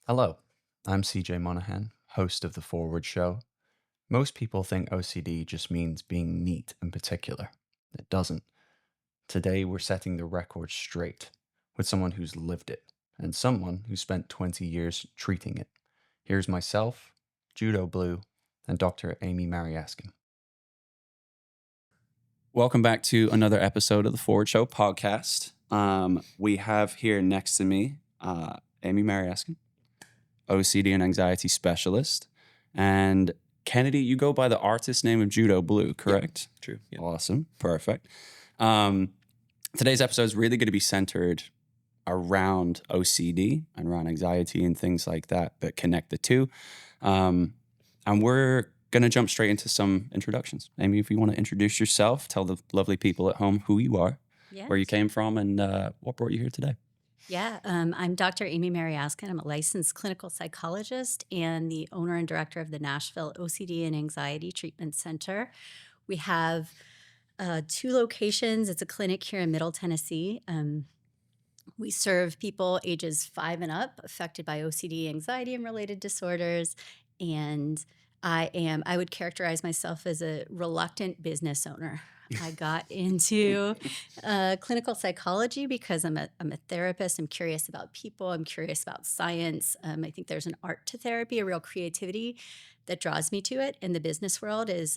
Hello, I'm CJ Monahan, host of The Forward Show. Most people think OCD just means being neat and particular. It doesn't. Today, we're setting the record straight with someone who's lived it and someone who spent 20 years treating it. Here's myself, Judo Blue, and Dr. Amy Mariaskin. Welcome back to another episode of the Forward Show podcast. We have here next to me Amy Mariaskin, OCD and anxiety specialist. And Kennedy, you go by the artist name of Judo Blue, correct? Yep, true. Yep. Awesome. Perfect. Today's episode is really going to be centered around OCD and around anxiety and things like that connect the two. And we're going to jump straight into some introductions. Amy, if you want to introduce yourself, tell the lovely people at home who you are, where you came from, and what brought you here today. Yeah, I'm Dr. Amy Mariaskin. I'm a licensed clinical psychologist and the owner and director of the Nashville OCD and Anxiety Treatment Center. We have 2 locations. It's a clinic here in Middle Tennessee. We serve people ages 5 and up affected by OCD, anxiety, and related disorders. And I would characterize myself as a reluctant business owner. I got into clinical psychology because I'm a therapist. I'm curious about people. I'm curious about science. I think there's an art to therapy, a real creativity that draws me to it. And the business world is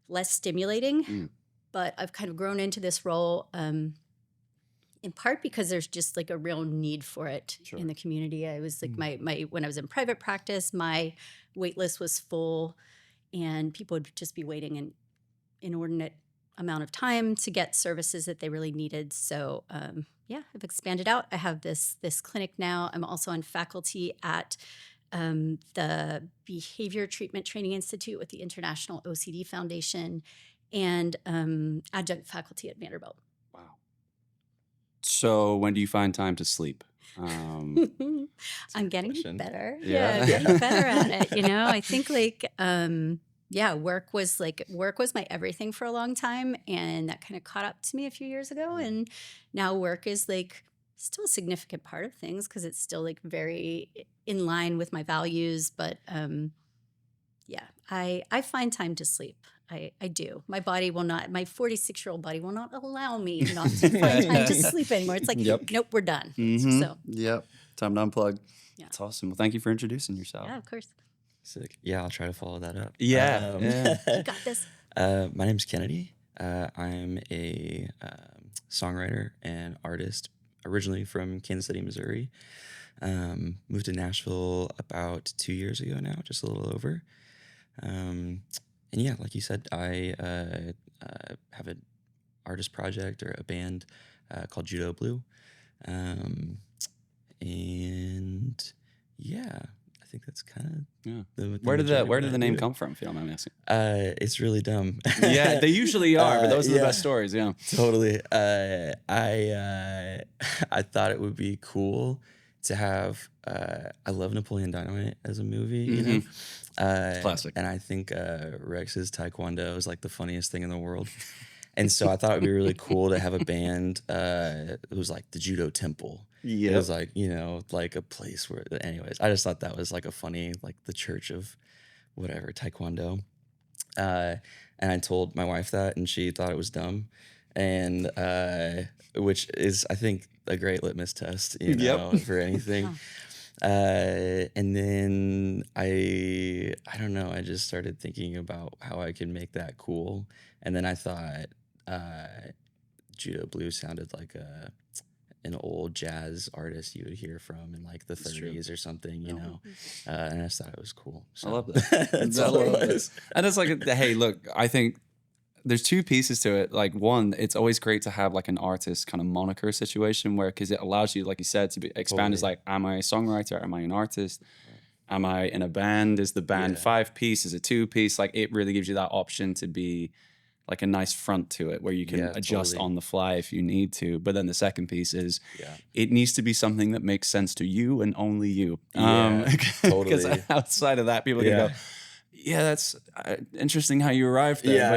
less stimulating. But I've kind of grown into this role in part because there's just like a real need for it in the community. I was like when I was in private practice, my wait list was full and people would just be waiting an inordinate amount of time to get services that they really needed. So I've expanded out. I have this clinic now. I'm also on faculty at the Behavior Treatment Training Institute with the International OCD Foundation and adjunct faculty at Vanderbilt. Wow. So when do you find time to sleep? I'm getting better. Yeah. I'm getting better at it. I think work was my everything for a long time, and that kind of caught up to me a few years ago. And now work is like still a significant part of things because it's still like very in line with my values. But I find time to sleep. I do. My body will not. My 46-year-old body will not allow me not to find time to sleep anymore. It's like, nope, we're done. Mm-hmm. So time to unplug. Yeah. That's awesome. Well, thank you for introducing yourself. Yeah, of course. Sick. Yeah, I'll try to follow that up. Yeah. You got this. My name's Kennedy. I'm a songwriter and artist, originally from Kansas City, Missouri. Moved to Nashville about 2 years ago now, just a little over. And yeah, like you said, I have an artist project or a band called Judo Blue. And yeah, I think that's kind of Where did the name come from, if you don't mind me asking? It's really dumb. Yeah, they usually are, but those are the best stories. Yeah, totally. I thought it would be cool to have. I love Napoleon Dynamite as a movie. You know, classic. And I think Rex's Taekwondo is like the funniest thing in the world. And so I thought it'd be really cool to have a band. It was like the Judo Temple. Yeah, it was like like a place where. Anyways, I just thought that was like a funny, like the church of whatever Taekwondo. And I told my wife that, and she thought it was dumb, and which is I think a great litmus test, for anything. And then I don't know. I just started thinking about how I could make that cool, and then I thought Judo Blue sounded like an old jazz artist you would hear from in like the 30s or something, and I just thought it was cool. So I love that. That's all it was. And it's like, hey, look, I think there's 2 pieces to it. Like one, it's always great to have like an artist kind of moniker situation because it allows you, like you said, to expand as like, am I a songwriter? Am I an artist? Am I in a band? Is the band 5-piece? Is it 2-piece? Like it really gives you that option to be like a nice front to it where you can adjust on the fly if you need to. But then the second piece is it needs to be something that makes sense to you and only you. Totally. Because outside of that, people can go, yeah, that's interesting how you arrived there.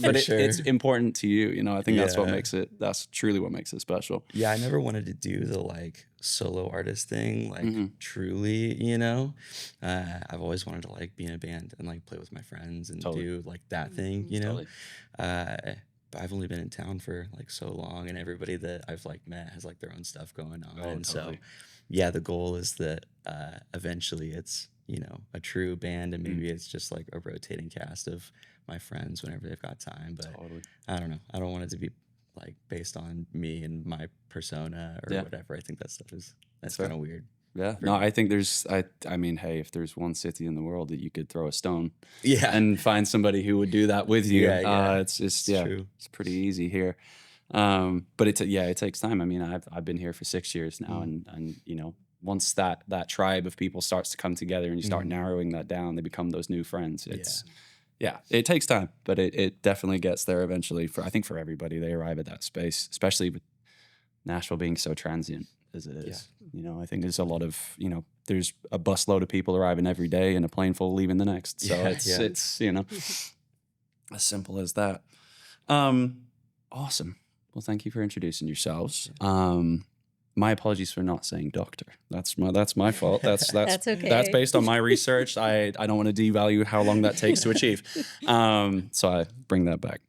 But it's important to you. I think that's what makes it, that's truly what makes it special. Yeah, I never wanted to do the like solo artist thing, like truly, you know. I've always wanted to like be in a band and like play with my friends and Totally. do like that thing, you know. Totally. But I've only been in town for like so long, and everybody that I've like met has like their own stuff going on. Oh, And totally. so, yeah, the goal is that eventually it's, you know, a true band, and maybe it's just like a rotating cast of my friends whenever they've got time. But Totally. I don't know. I don't want it to be like based on me and my persona or Yeah. whatever. I think that stuff is that's fair. kind of weird. Yeah. For No, me. I think I mean, hey, if there's one city in the world that you could throw a stone Yeah. and find somebody who would do that with you, Yeah. it's just, It's true. it's pretty easy here. But it takes time. I mean, I've been here for 6 years now, and you know, once that tribe of people starts to come together and you start narrowing that down, they become those new friends. It's it takes time, but it definitely gets there eventually. I think for everybody, they arrive at that space, especially with Nashville being so transient as it is. You know, I think there's a lot of, you know, there's a busload of people arriving every day and a plane full leaving the next. So it's you know, as simple as that. Awesome. Well, thank you for introducing yourselves. My apologies for not saying doctor. That's my fault. That's That's okay. That's based on my research. I don't want to devalue how long that takes to achieve. So I bring that back.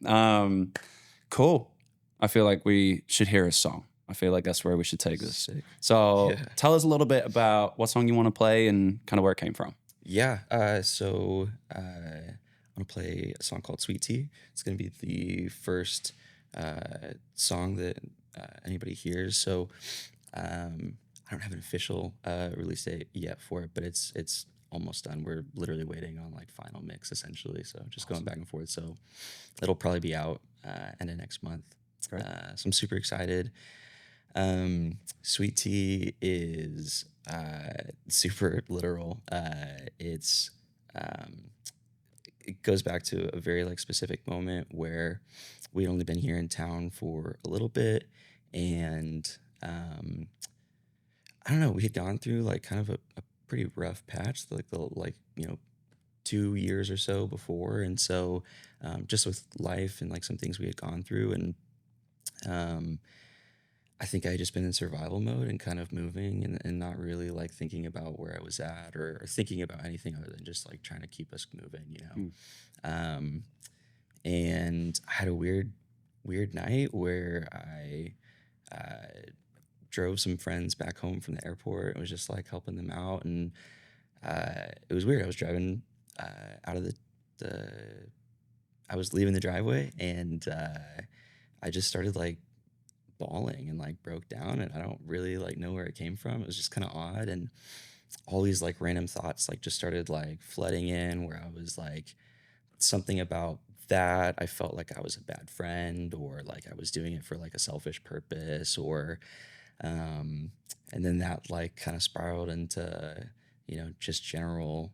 Cool. I feel like we should hear a song. I feel like that's where we should take this. Sick. So tell us a little bit about what song you want to play and kind of where it came from. Yeah. So I'm gonna play a song called "Sweet Tea." It's gonna be the first song that anybody hears. So I don't have an official release date yet for it, but it's almost done. We're literally waiting on like final mix essentially. So just going back and forth. So it'll probably be out end of next month. Great. So I'm super excited. Sweet tea is super literal. It goes back to a very like specific moment where we'd only been here in town for a little bit, and I don't know, we had gone through like kind of a pretty rough patch, like the 2 years or so before, and so just with life and like some things we had gone through, and I think I had just been in survival mode and kind of moving and not really like thinking about where I was at or thinking about anything other than just like trying to keep us moving, you know. And I had a weird night where I drove some friends back home from the airport and was just like helping them out, and it was weird. I was driving out of I was leaving the driveway, and I just started like bawling and like broke down, and I don't really like know where it came from. It was just kind of odd, and all these like random thoughts like just started like flooding in, where I was like, something about that I felt like I was a bad friend, or like I was doing it for like a selfish purpose, or and then that like kind of spiraled into, you know, just general,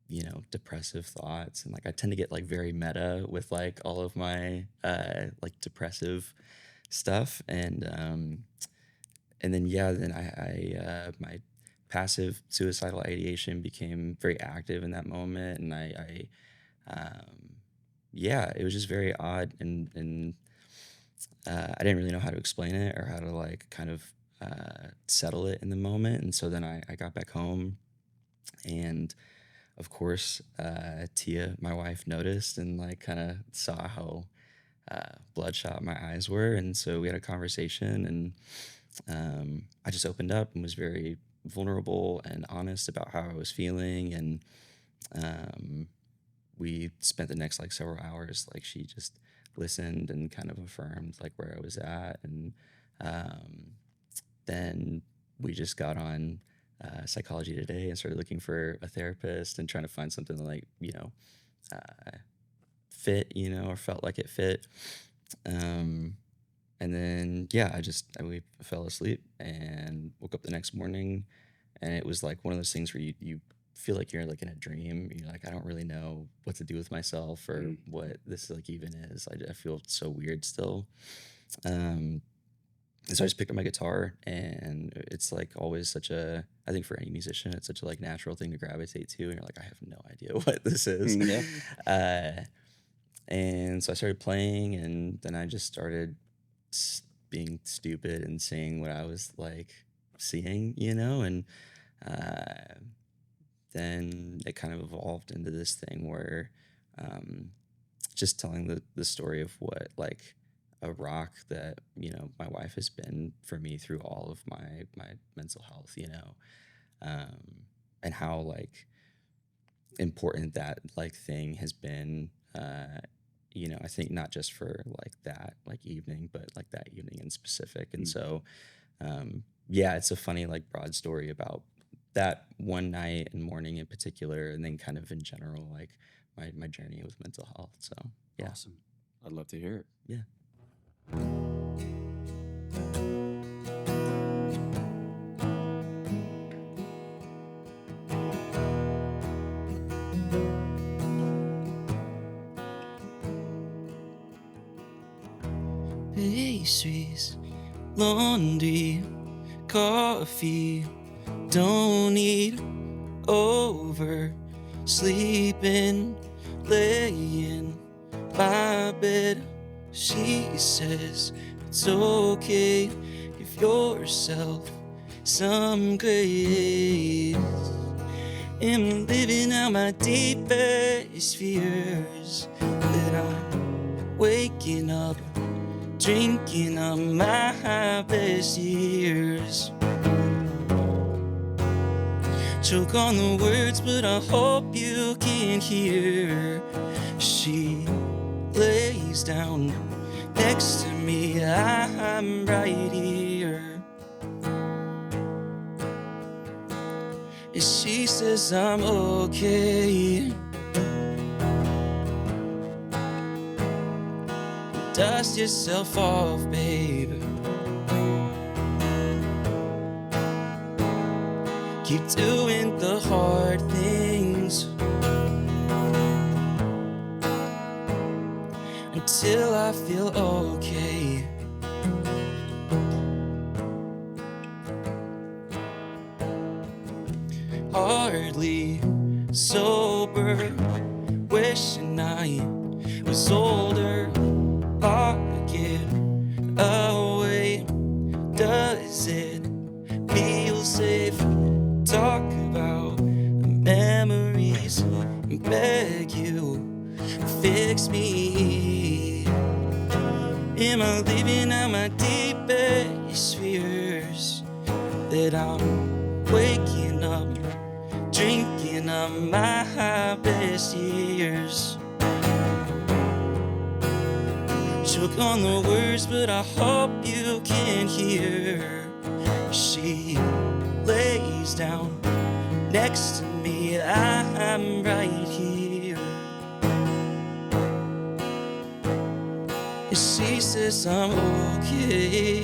you know, depressive thoughts. And like I tend to get like very meta with like all of my like depressive stuff, and then then I my passive suicidal ideation became very active in that moment, and it was just very odd, and I didn't really know how to explain it or how to like kind of settle it in the moment. And so then I got back home, and of course Tia, my wife, noticed and like kind of saw how bloodshot my eyes were, and so we had a conversation, and I just opened up and was very vulnerable and honest about how I was feeling, and we spent the next like several hours, like she just listened and kind of affirmed like where I was at, and then we just got on Psychology Today and started looking for a therapist and trying to find something that, like, you know, fit, you know, or felt like it fit. And then we fell asleep and woke up the next morning, and it was like one of those things where you feel like you're like in a dream. You're like, I don't really know what to do with myself or what this like even is. I feel so weird still. And so I just picked up my guitar, and it's like always I think for any musician, it's such a like natural thing to gravitate to. And you're like, I have no idea what this is. And so I started playing, and then I just started being stupid and saying what I was like seeing, you know, and then it kind of evolved into this thing where just telling the story of what like a rock that, you know, my wife has been for me through all of my mental health, you know, and how like important that like thing has been, you know, I think not just for like that like evening, but like that evening in specific. And so, yeah, it's a funny like broad story about that one night and morning in particular, and then kind of in general, like my journey with mental health. So yeah. Awesome. I'd love to hear it. Yeah. Pastries, laundry, coffee, don't need over, sleeping, laying my bed. She says it's okay, give yourself some grace. Am living out my deepest fears, that I'm waking up, drinking on my best years. Choke on the words, but I hope you can hear. She lays down next to me, I'm right here. And she says I'm okay. Dust yourself off, babe. Keep doing the hard things until I feel okay. Hardly sober, wishing I was older. I get away. Does it feel safe? Talk about memories and beg you, fix me. Am I living out my deepest fears, that I'm waking up, drinking on my best years? Choke on the words, but I hope you can hear. She lays down next to me, I'm right here. And she says I'm okay.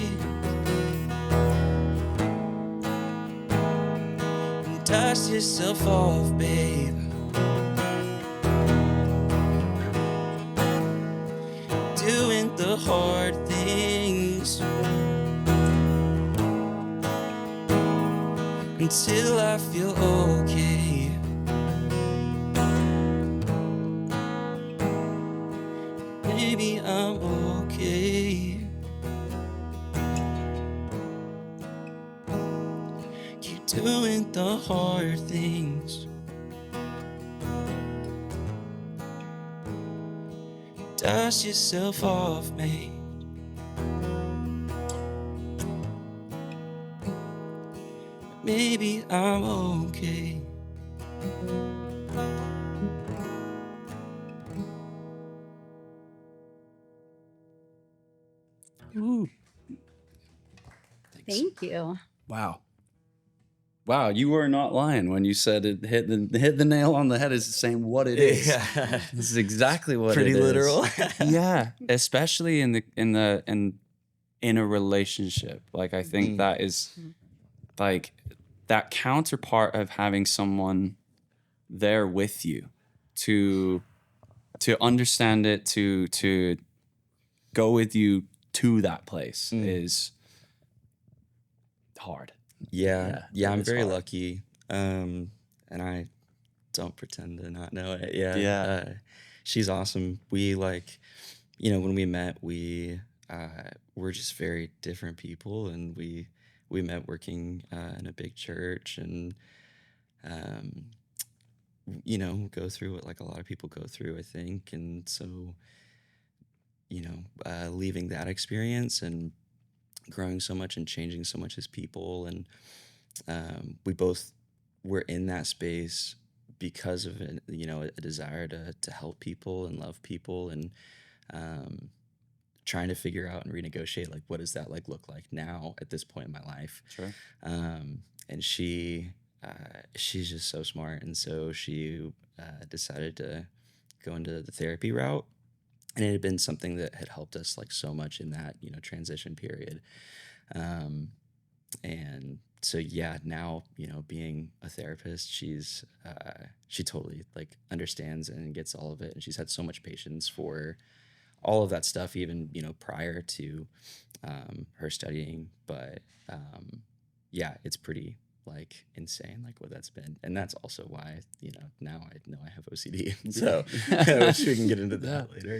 And dust yourself off, babe. Doing the hard things until I feel okay. Maybe I'm okay. Keep doing the hard things. Dust yourself off, mate. Maybe I'm okay. Ooh. Thank you. Wow. Wow, you were not lying when you said it hit the nail on the head. Is saying what it is. Yeah. This is exactly what Pretty it is. literal. Yeah, especially in a relationship. Like I think that is like that counterpart of having someone there with you to understand it, to go with you to that place is hard. Yeah, I'm it's very hard. lucky, and I don't pretend to not know it. Yeah, Yeah. She's awesome. We like, you know, when we met, we were just very different people, and we we met working in a big church, and you know, go through what like a lot of people go through, I think. And so, you know, leaving that experience and growing so much and changing so much as people, and we both were in that space because of you know, a desire to help people and love people, and trying to figure out and renegotiate like what does that like look like now at this point in my life. Sure. And she's just so smart, and so she decided to go into the therapy route, and it had been something that had helped us like so much in that, you know, transition period. And so yeah, now, you know, being a therapist, she totally like understands and gets all of it, and she's had so much patience for all of that stuff, even, you know, prior to her studying. But yeah, it's pretty like insane like what that's been, and that's also why, you know, now I know I have OCD. So which we can get into that later.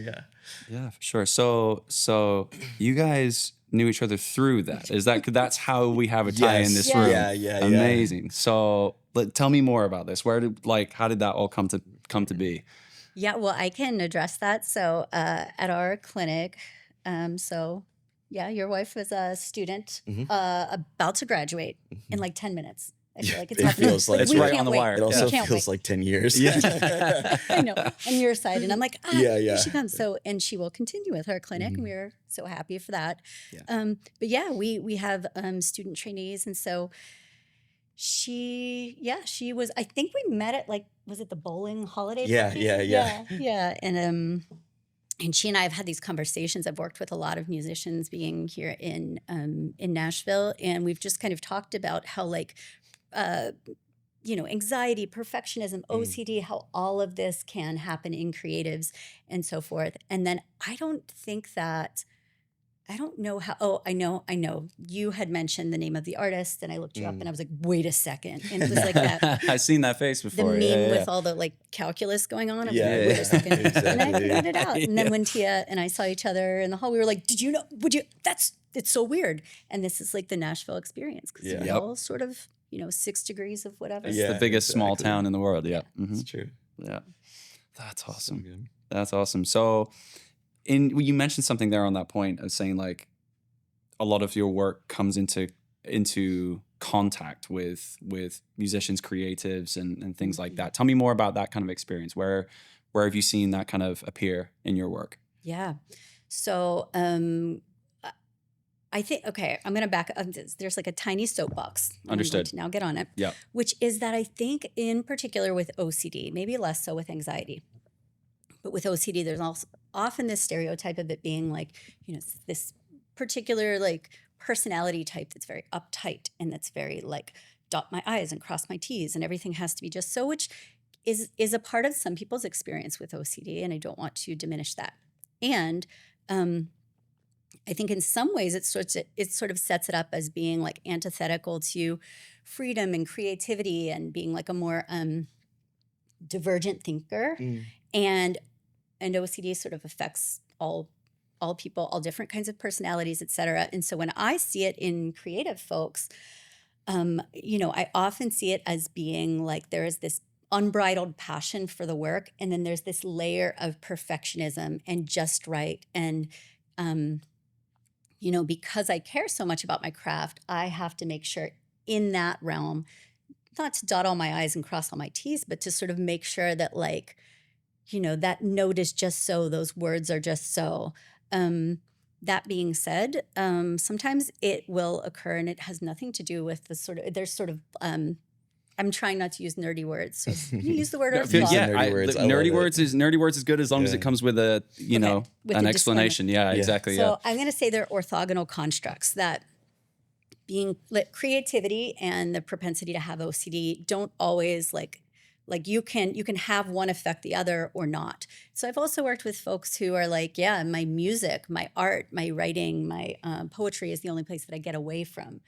Yeah, for sure. So you guys knew each other through that. Is that's how we have a tie in this Yes. room? Yeah. Amazing. So tell me more about this. How did that all come to be? Yeah, well, I can address that. So at our clinic, so yeah, your wife was a student about to graduate in like 10 minutes. I feel like it's It happening. feels like it's we right can't on the wait. wire. It also We can't feels wait. like 10 years. Yeah. I know, on your side. And I'm like, Yeah. here she comes. So, and she will continue with her clinic, and we are so happy for that. But yeah, we have student trainees. And so she was, I think we met at like, was it the bowling holiday party? Yeah. And she and I have had these conversations. I've worked with a lot of musicians being here in Nashville, and we've just kind of talked about how like, you know, anxiety, perfectionism, OCD, how all of this can happen in creatives and so forth. And then I don't know how, oh, I know. You had mentioned the name of the artist, and I looked you up, and I was like, wait a second. And it was like that. I've seen that face The before. meme with all the like calculus going on. I was Yeah, like, wait a second. exactly. And I figured it out. And then when Tia and I saw each other in the hall, we were like, did you know, it's so weird. And this is like the Nashville experience, because Yeah. we're all sort of, you know, 6 degrees of whatever. It's Yeah, the biggest small exactly. town in the world. Yeah. It's true. Yeah. That's So awesome. good. That's awesome. So you mentioned something there on that point of saying like a lot of your work comes into contact with musicians, creatives, and things like that. Tell me more about that kind of experience. Where have you seen that kind of appear in your work? Yeah. So I think, okay, I'm going to back up. There's like a tiny soapbox. I'm going Understood. to now get on it. Yeah. Which is that I think in particular with OCD, maybe less so with anxiety, but with OCD, there's also often this stereotype of it being like, you know, this particular like personality type that's very uptight and that's very like dot my I's and cross my T's, and everything has to be just so, which is a part of some people's experience with OCD, and I don't want to diminish that. And I think in some ways it sort of sets it up as being like antithetical to freedom and creativity and being like a more divergent thinker. And OCD sort of affects all people, all different kinds of personalities, et cetera. And so when I see it in creative folks, you know, I often see it as being like there is this unbridled passion for the work, and then there's this layer of perfectionism and just right. And you know, because I care so much about my craft, I have to make sure in that realm, not to dot all my I's and cross all my T's, but to sort of make sure that like, you know, that note is just so, those words are just so. That being said, sometimes it will occur, and it has nothing to do with the sort of, there's sort of, I'm trying not to use nerdy words. So you use the word orthogonal. Yeah, nerdy words. I nerdy love words it. nerdy words is good as long as Yeah. it comes with a with an a explanation. Yeah, exactly. So I'm going to say they're orthogonal constructs that being creativity and the propensity to have OCD don't always like you can have one affect the other or not. So I've also worked with folks who are like, yeah, my music, my art, my writing, my poetry is the only place that I get away from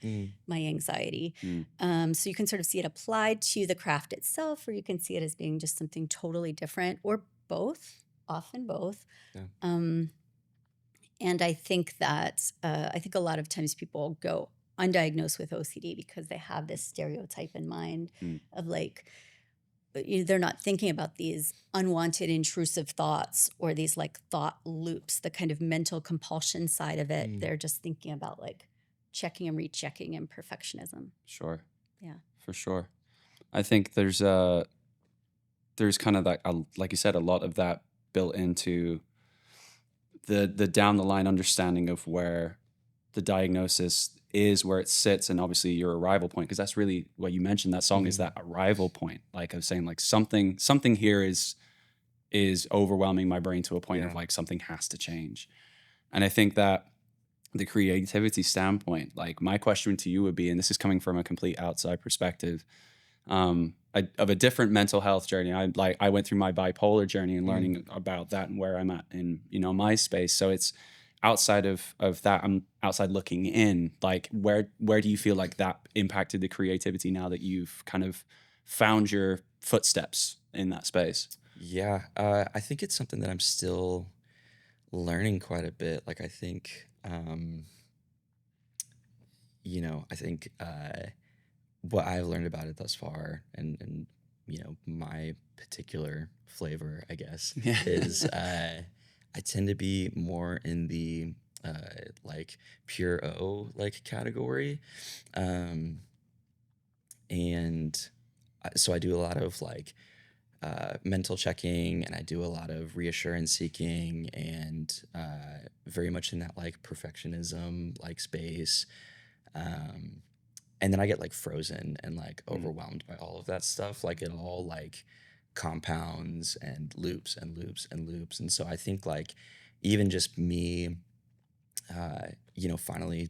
my anxiety. So you can sort of see it applied to the craft itself, or you can see it as being just something totally different, or both, often both. Yeah. And I think that a lot of times people go undiagnosed with OCD because they have this stereotype in mind of like, they're not thinking about these unwanted intrusive thoughts or these like thought loops, the kind of mental compulsion side of it. They're just thinking about like checking and rechecking and perfectionism. Sure. Yeah. For sure. I think there's kind of that, like you said, a lot of that built into the down the line understanding of where the diagnosis is, where it sits, and obviously your arrival point, because that's really what you mentioned. That song is that arrival point. Like I was saying, like something here is overwhelming my brain to a point of like something has to change. And I think that the creativity standpoint, like my question to you would be, and this is coming from a complete outside perspective, of a different mental health journey. I went through my bipolar journey and learning about that and where I'm at in, my space. So it's outside of that, I'm outside looking in, like where do you feel like that impacted the creativity now that you've kind of found your footsteps in that space? Yeah, I think it's something that I'm still learning quite a bit. Like I think, I think what I've learned about it thus far, and my particular flavor, I guess, is I tend to be more in the like Pure O like category, and so I do a lot of like mental checking, and I do a lot of reassurance seeking, and very much in that like perfectionism like space. And then I get like frozen and like overwhelmed by all of that stuff. Like it all like compounds and loops and loops and loops. And so I think like even just me, finally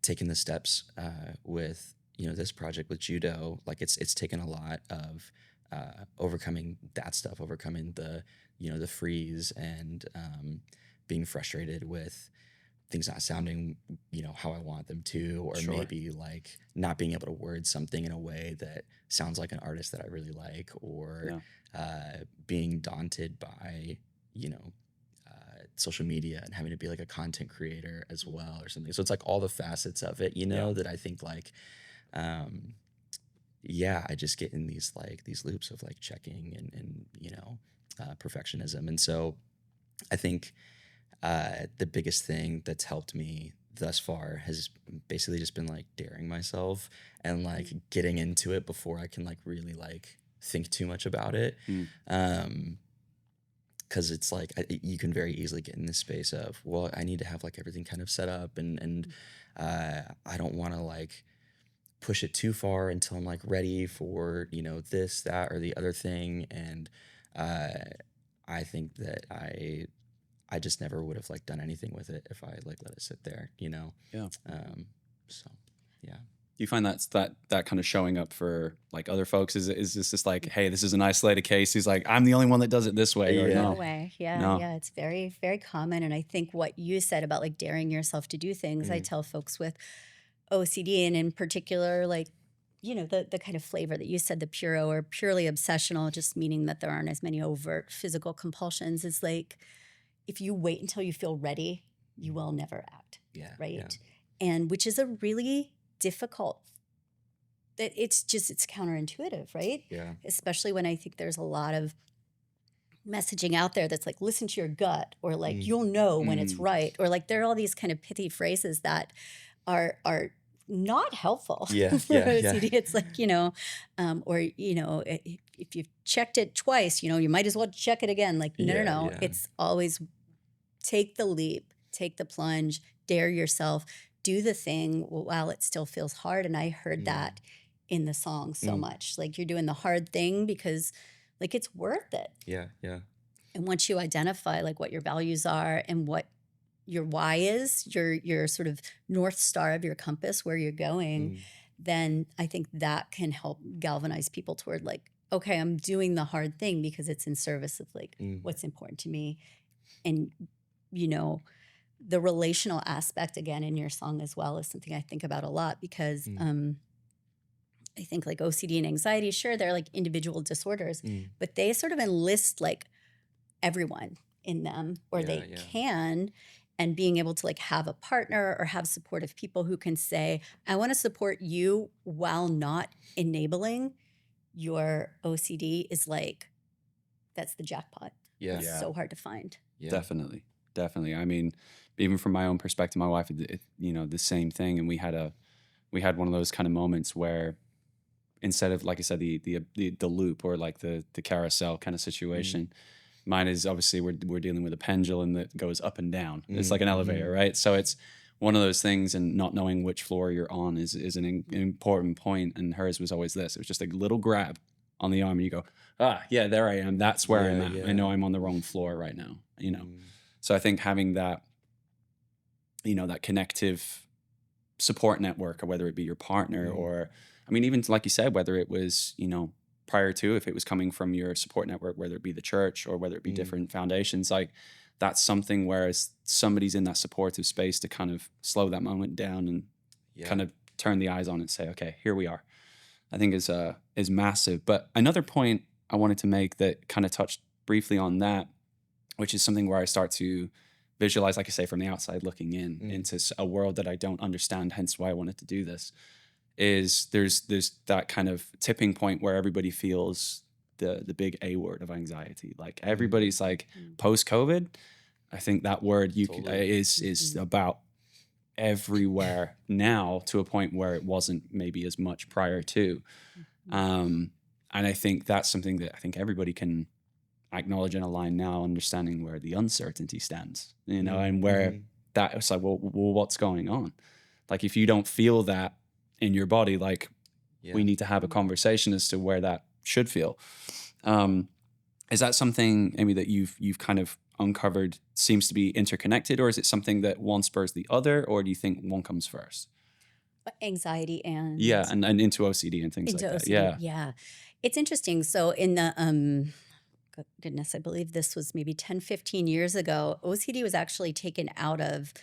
taking the steps with, this project with Judo, like it's taken a lot of overcoming that stuff, overcoming the, the freeze, and being frustrated with things not sounding, how I want them to, or maybe like not being able to word something in a way that sounds like an artist that I really like, or being daunted by, social media and having to be like a content creator as well or something. So it's like all the facets of it, that I think like, I just get in these loops of like checking and perfectionism. And so I think the biggest thing that's helped me thus far has basically just been like daring myself and like getting into it before I can like really like think too much about it. Because it's like you can very easily get in this space of, well, I need to have like everything kind of set up, and I don't want to like push it too far until I'm like ready for this, that, or the other thing. And I think that I just never would have like done anything with it if I like let it sit there, So yeah. Do you find that kind of showing up for like other folks? Is this just like, hey, this is an isolated case? He's like, I'm the only one that does it this way. Or No no way. Yeah. No. Yeah. It's very, very common. And I think what you said about like daring yourself to do things, I tell folks with OCD, and in particular, like, the kind of flavor that you said, the puro or purely obsessional, just meaning that there aren't as many overt physical compulsions, is like, if you wait until you feel ready, you will never act. Yeah. Right. Yeah. And which is a really difficult, it's counterintuitive, right? Yeah. Especially when I think there's a lot of messaging out there that's like, listen to your gut, or like, you'll know when it's right. Or like, there are all these kind of pithy phrases that are not helpful for OCD. It's like, or, if you've checked it twice, you might as well check it again. Like, no. It's always take the leap, take the plunge, dare yourself, do the thing while it still feels hard. And I heard that in the song so much. Like, you're doing the hard thing because like it's worth it. Yeah. Yeah. And once you identify like what your values are and what your why is, your sort of North Star of your compass, where you're going, then I think that can help galvanize people toward like, okay, I'm doing the hard thing because it's in service of like what's important to me. And, the relational aspect, again, in your song as well, is something I think about a lot, because I think like OCD and anxiety, sure, they're like individual disorders, but they sort of enlist like everyone in them, or they can. and being able to like have a partner or have supportive people who can say, I want to support you while not enabling your OCD is like, that's the jackpot. Yeah. It's so hard to find. Yeah. Definitely. I mean, even from my own perspective, my wife, the same thing. And we had one of those kind of moments where instead of, like I said, the loop or like the carousel kind of situation, mine is obviously we're dealing with a pendulum that goes up and down. It's like an elevator, right? So it's one of those things, and not knowing which floor you're on is an important point. And hers was always this. It was just a little grab on the arm, and you go, yeah, there I am. That's where I'm at. I know I'm on the wrong floor right now, So I think having that, that connective support network, or whether it be your partner or, I mean, even like you said, whether it was, prior to, if it was coming from your support network, whether it be the church or whether it be different foundations, like that's something where somebody's in that supportive space to kind of slow that moment down and kind of turn the eyes on it and say, okay, here we are. I think is massive. But another point I wanted to make that kind of touched briefly on that, which is something where I start to visualize, like I say, from the outside looking in into a world that I don't understand, hence why I wanted to do this, is there's that kind of tipping point where everybody feels the big A word of anxiety. Like everybody's like post-COVID, I think that word is about everywhere now, to a point where it wasn't maybe as much prior to. And I think that's something that I think everybody can acknowledge and align now, understanding where the uncertainty stands, and where that it's like, well, what's going on? Like, if you don't feel that in your body, like we need to have a conversation as to where that should feel. Is that something, Amy, that you've kind of uncovered seems to be interconnected, or is it something that one spurs the other, or do you think one comes first? Anxiety and and into OCD and things like that. Yeah. It's interesting. So in the goodness, I believe this was maybe 10, 15 years ago, OCD was actually taken out of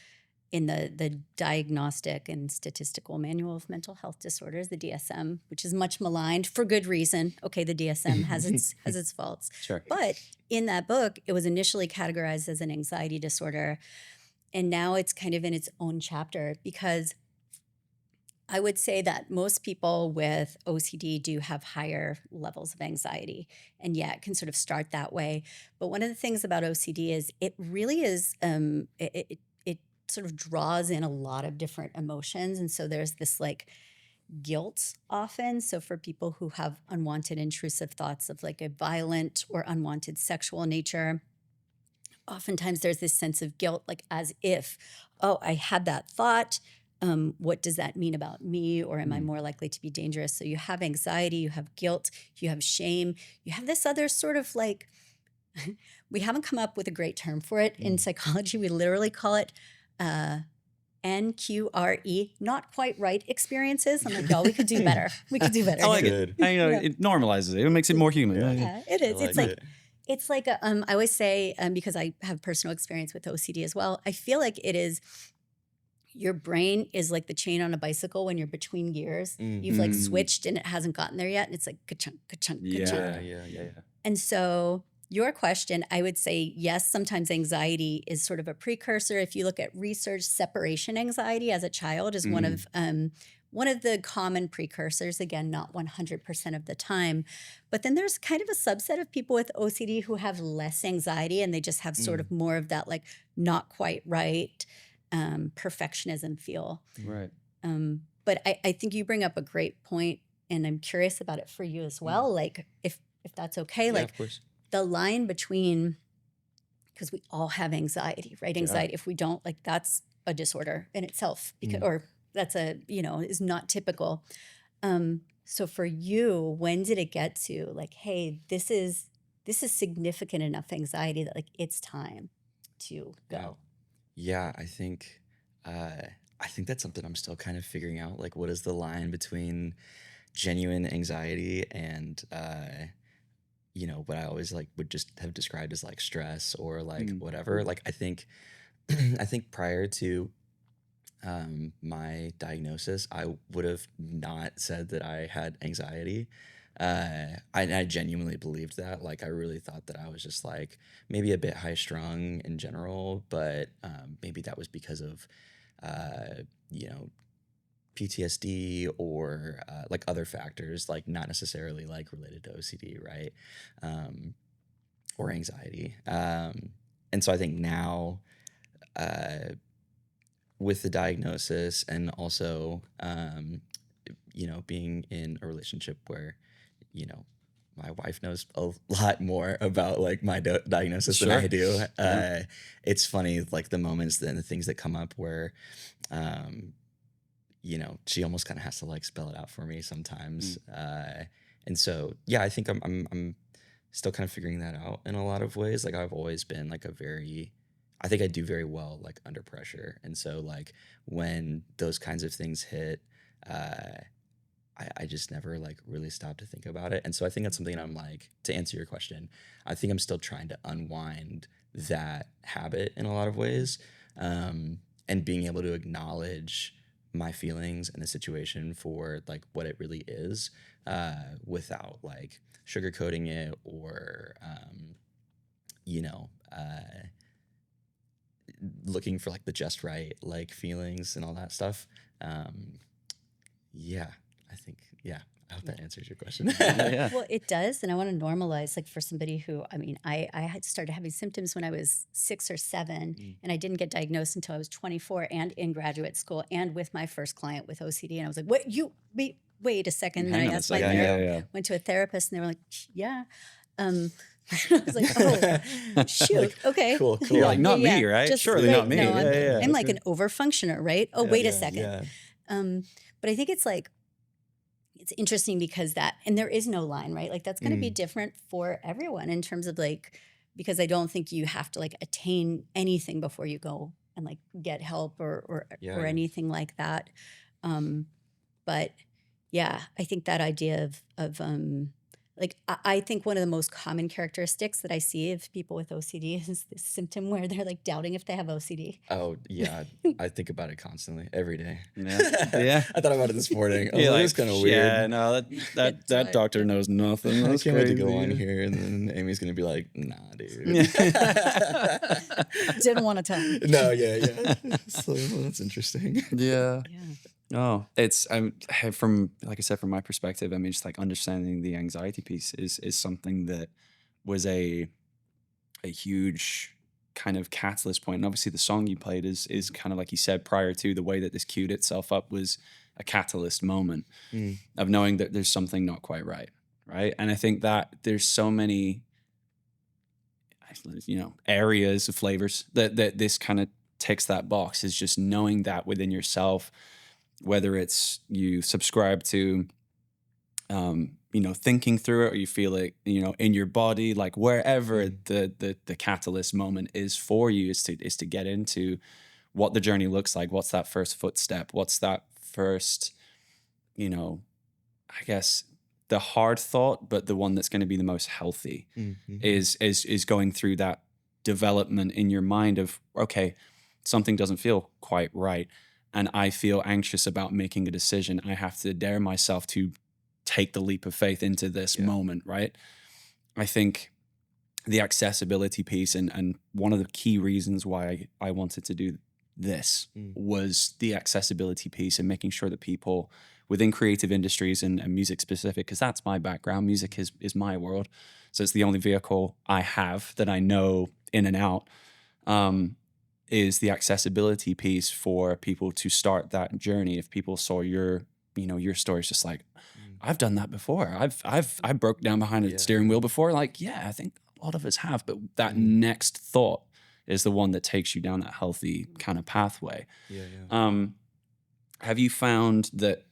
in the Diagnostic and Statistical Manual of Mental Health Disorders, the DSM, which is much maligned for good reason. Okay, the DSM has its faults. Sure. But in that book, it was initially categorized as an anxiety disorder, and now it's kind of in its own chapter, because I would say that most people with OCD do have higher levels of anxiety, and it can sort of start that way. But one of the things about OCD is it really is, it sort of draws in a lot of different emotions. And so there's this like guilt often. So for people who have unwanted intrusive thoughts of like a violent or unwanted sexual nature, oftentimes there's this sense of guilt, like as if, oh, I had that thought. What does that mean about me? Or am I more likely to be dangerous? So you have anxiety, you have guilt, you have shame, you have this other sort of like, we haven't come up with a great term for it in psychology. We literally call it NQRE, not quite right experiences. I'm like, no, we could do better. We could do better. I like it. It normalizes it. It makes it more human. Yeah, it is. It's like I always say, because I have personal experience with OCD as well, I feel like it is, your brain is like the chain on a bicycle when you're between gears. You've like switched and it hasn't gotten there yet. And it's like ka-chunk, ka-chunk, ka-chunk. Yeah. And so your question, I would say, yes, sometimes anxiety is sort of a precursor. If you look at research, separation anxiety as a child is one of the common precursors. Again, not 100% of the time. But then there's kind of a subset of people with OCD who have less anxiety, and they just have sort of more of that like not quite right perfectionism feel. Right. But I think you bring up a great point, and I'm curious about it for you as well. Like if that's okay, like of course. The line between, because we all have anxiety, right? Anxiety, if we don't, like that's a disorder in itself, because or that's is not typical. So for you, when did it get to like, hey, this is significant enough anxiety that like it's time to go? Yeah, I think that's something I'm still kind of figuring out. Like, what is the line between genuine anxiety and what I always like would just have described as like stress or like whatever. Like I think prior to my diagnosis, I would have not said that I had anxiety. I genuinely believed that. Like, I really thought that I was just like maybe a bit high strung in general, but maybe that was because of, you know, PTSD or like other factors, like not necessarily like related to OCD, right? Or anxiety. And so I think now, uh, with the diagnosis and also, you know, being in a relationship where, you know, my wife knows a lot more about like my diagnosis than Sure. I do. Yeah. It's funny, like the moments and the things that come up where, you know, she almost kind of has to like spell it out for me sometimes. And so, yeah, I think I'm still kind of figuring that out in a lot of ways. Like I've always been like I think I do very well like under pressure. And so like when those kinds of things hit, I just never like really stopped to think about it. And so I think that's something I'm like, to answer your question, I think I'm still trying to unwind that habit in a lot of ways. And being able to acknowledge my feelings and the situation for like what it really is, without like sugarcoating it or, you know, looking for like the just right like feelings and all that stuff. Yeah, I think, yeah, I hope that answers your question. Yeah. Well, it does. And I want to normalize, like for somebody who, I mean, I had started having symptoms when I was 6 or 7, and I didn't get diagnosed until I was 24 and in graduate school and with my first client with OCD. And I was like, wait a second. And Hang I on a asked my second. parents, Yeah. went to a therapist, and they were like, yeah. I was like, oh, shoot. Okay. Cool. You're like, not me, right? Just Surely right, not me. no, I'm like okay. an overfunctioner, right? Oh, wait a Yeah, second. yeah. But I think it's like, it's interesting because and there is no line, right? Like that's going to be different for everyone in terms of like, because I don't think you have to like attain anything before you go and like get help or Yeah. anything like that. But yeah, I think that idea of like I think one of the most common characteristics that I see of people with OCD is this symptom where they're like doubting if they have OCD. Oh, yeah. I think about it constantly, every day. Yeah. I thought about it this morning. I was You're like, like, it's kind of yeah, weird. no, that doctor knows nothing. I That's can't wait to go crazy. on here, and then Amy's going to be like, nah, dude. Didn't want to tell me. No, yeah. So, well, that's interesting. Yeah. Yeah. Oh, it's from, like I said, from my perspective, I mean, just like understanding the anxiety piece is something that was a huge kind of catalyst point. And obviously the song you played is kind of like you said, prior to the way that this queued itself up, was a catalyst moment of knowing that there's something not quite right. Right. And I think that there's so many, you know, areas of flavors that this kind of ticks that box, is just knowing that within yourself, whether it's you subscribe to, you know, thinking through it, or you feel it, you know, in your body, like wherever the catalyst moment is for you, is to get into what the journey looks like. What's that first footstep? What's that first, you know, I guess the hard thought, but the one that's going to be the most healthy, is going through that development in your mind of, okay, something doesn't feel quite right, and I feel anxious about making a decision. I have to dare myself to take the leap of faith into this moment, right? I think the accessibility piece, and one of the key reasons why I wanted to do this was the accessibility piece, and making sure that people within creative industries and music specific, because that's my background. Music is my world. So it's the only vehicle I have that I know in and out, is the accessibility piece for people to start that journey. If people saw your story, is just like, I've done that before. I broke down behind a steering wheel before. Like, yeah, I think a lot of us have, but that next thought is the one that takes you down that healthy kind of pathway. Have you found that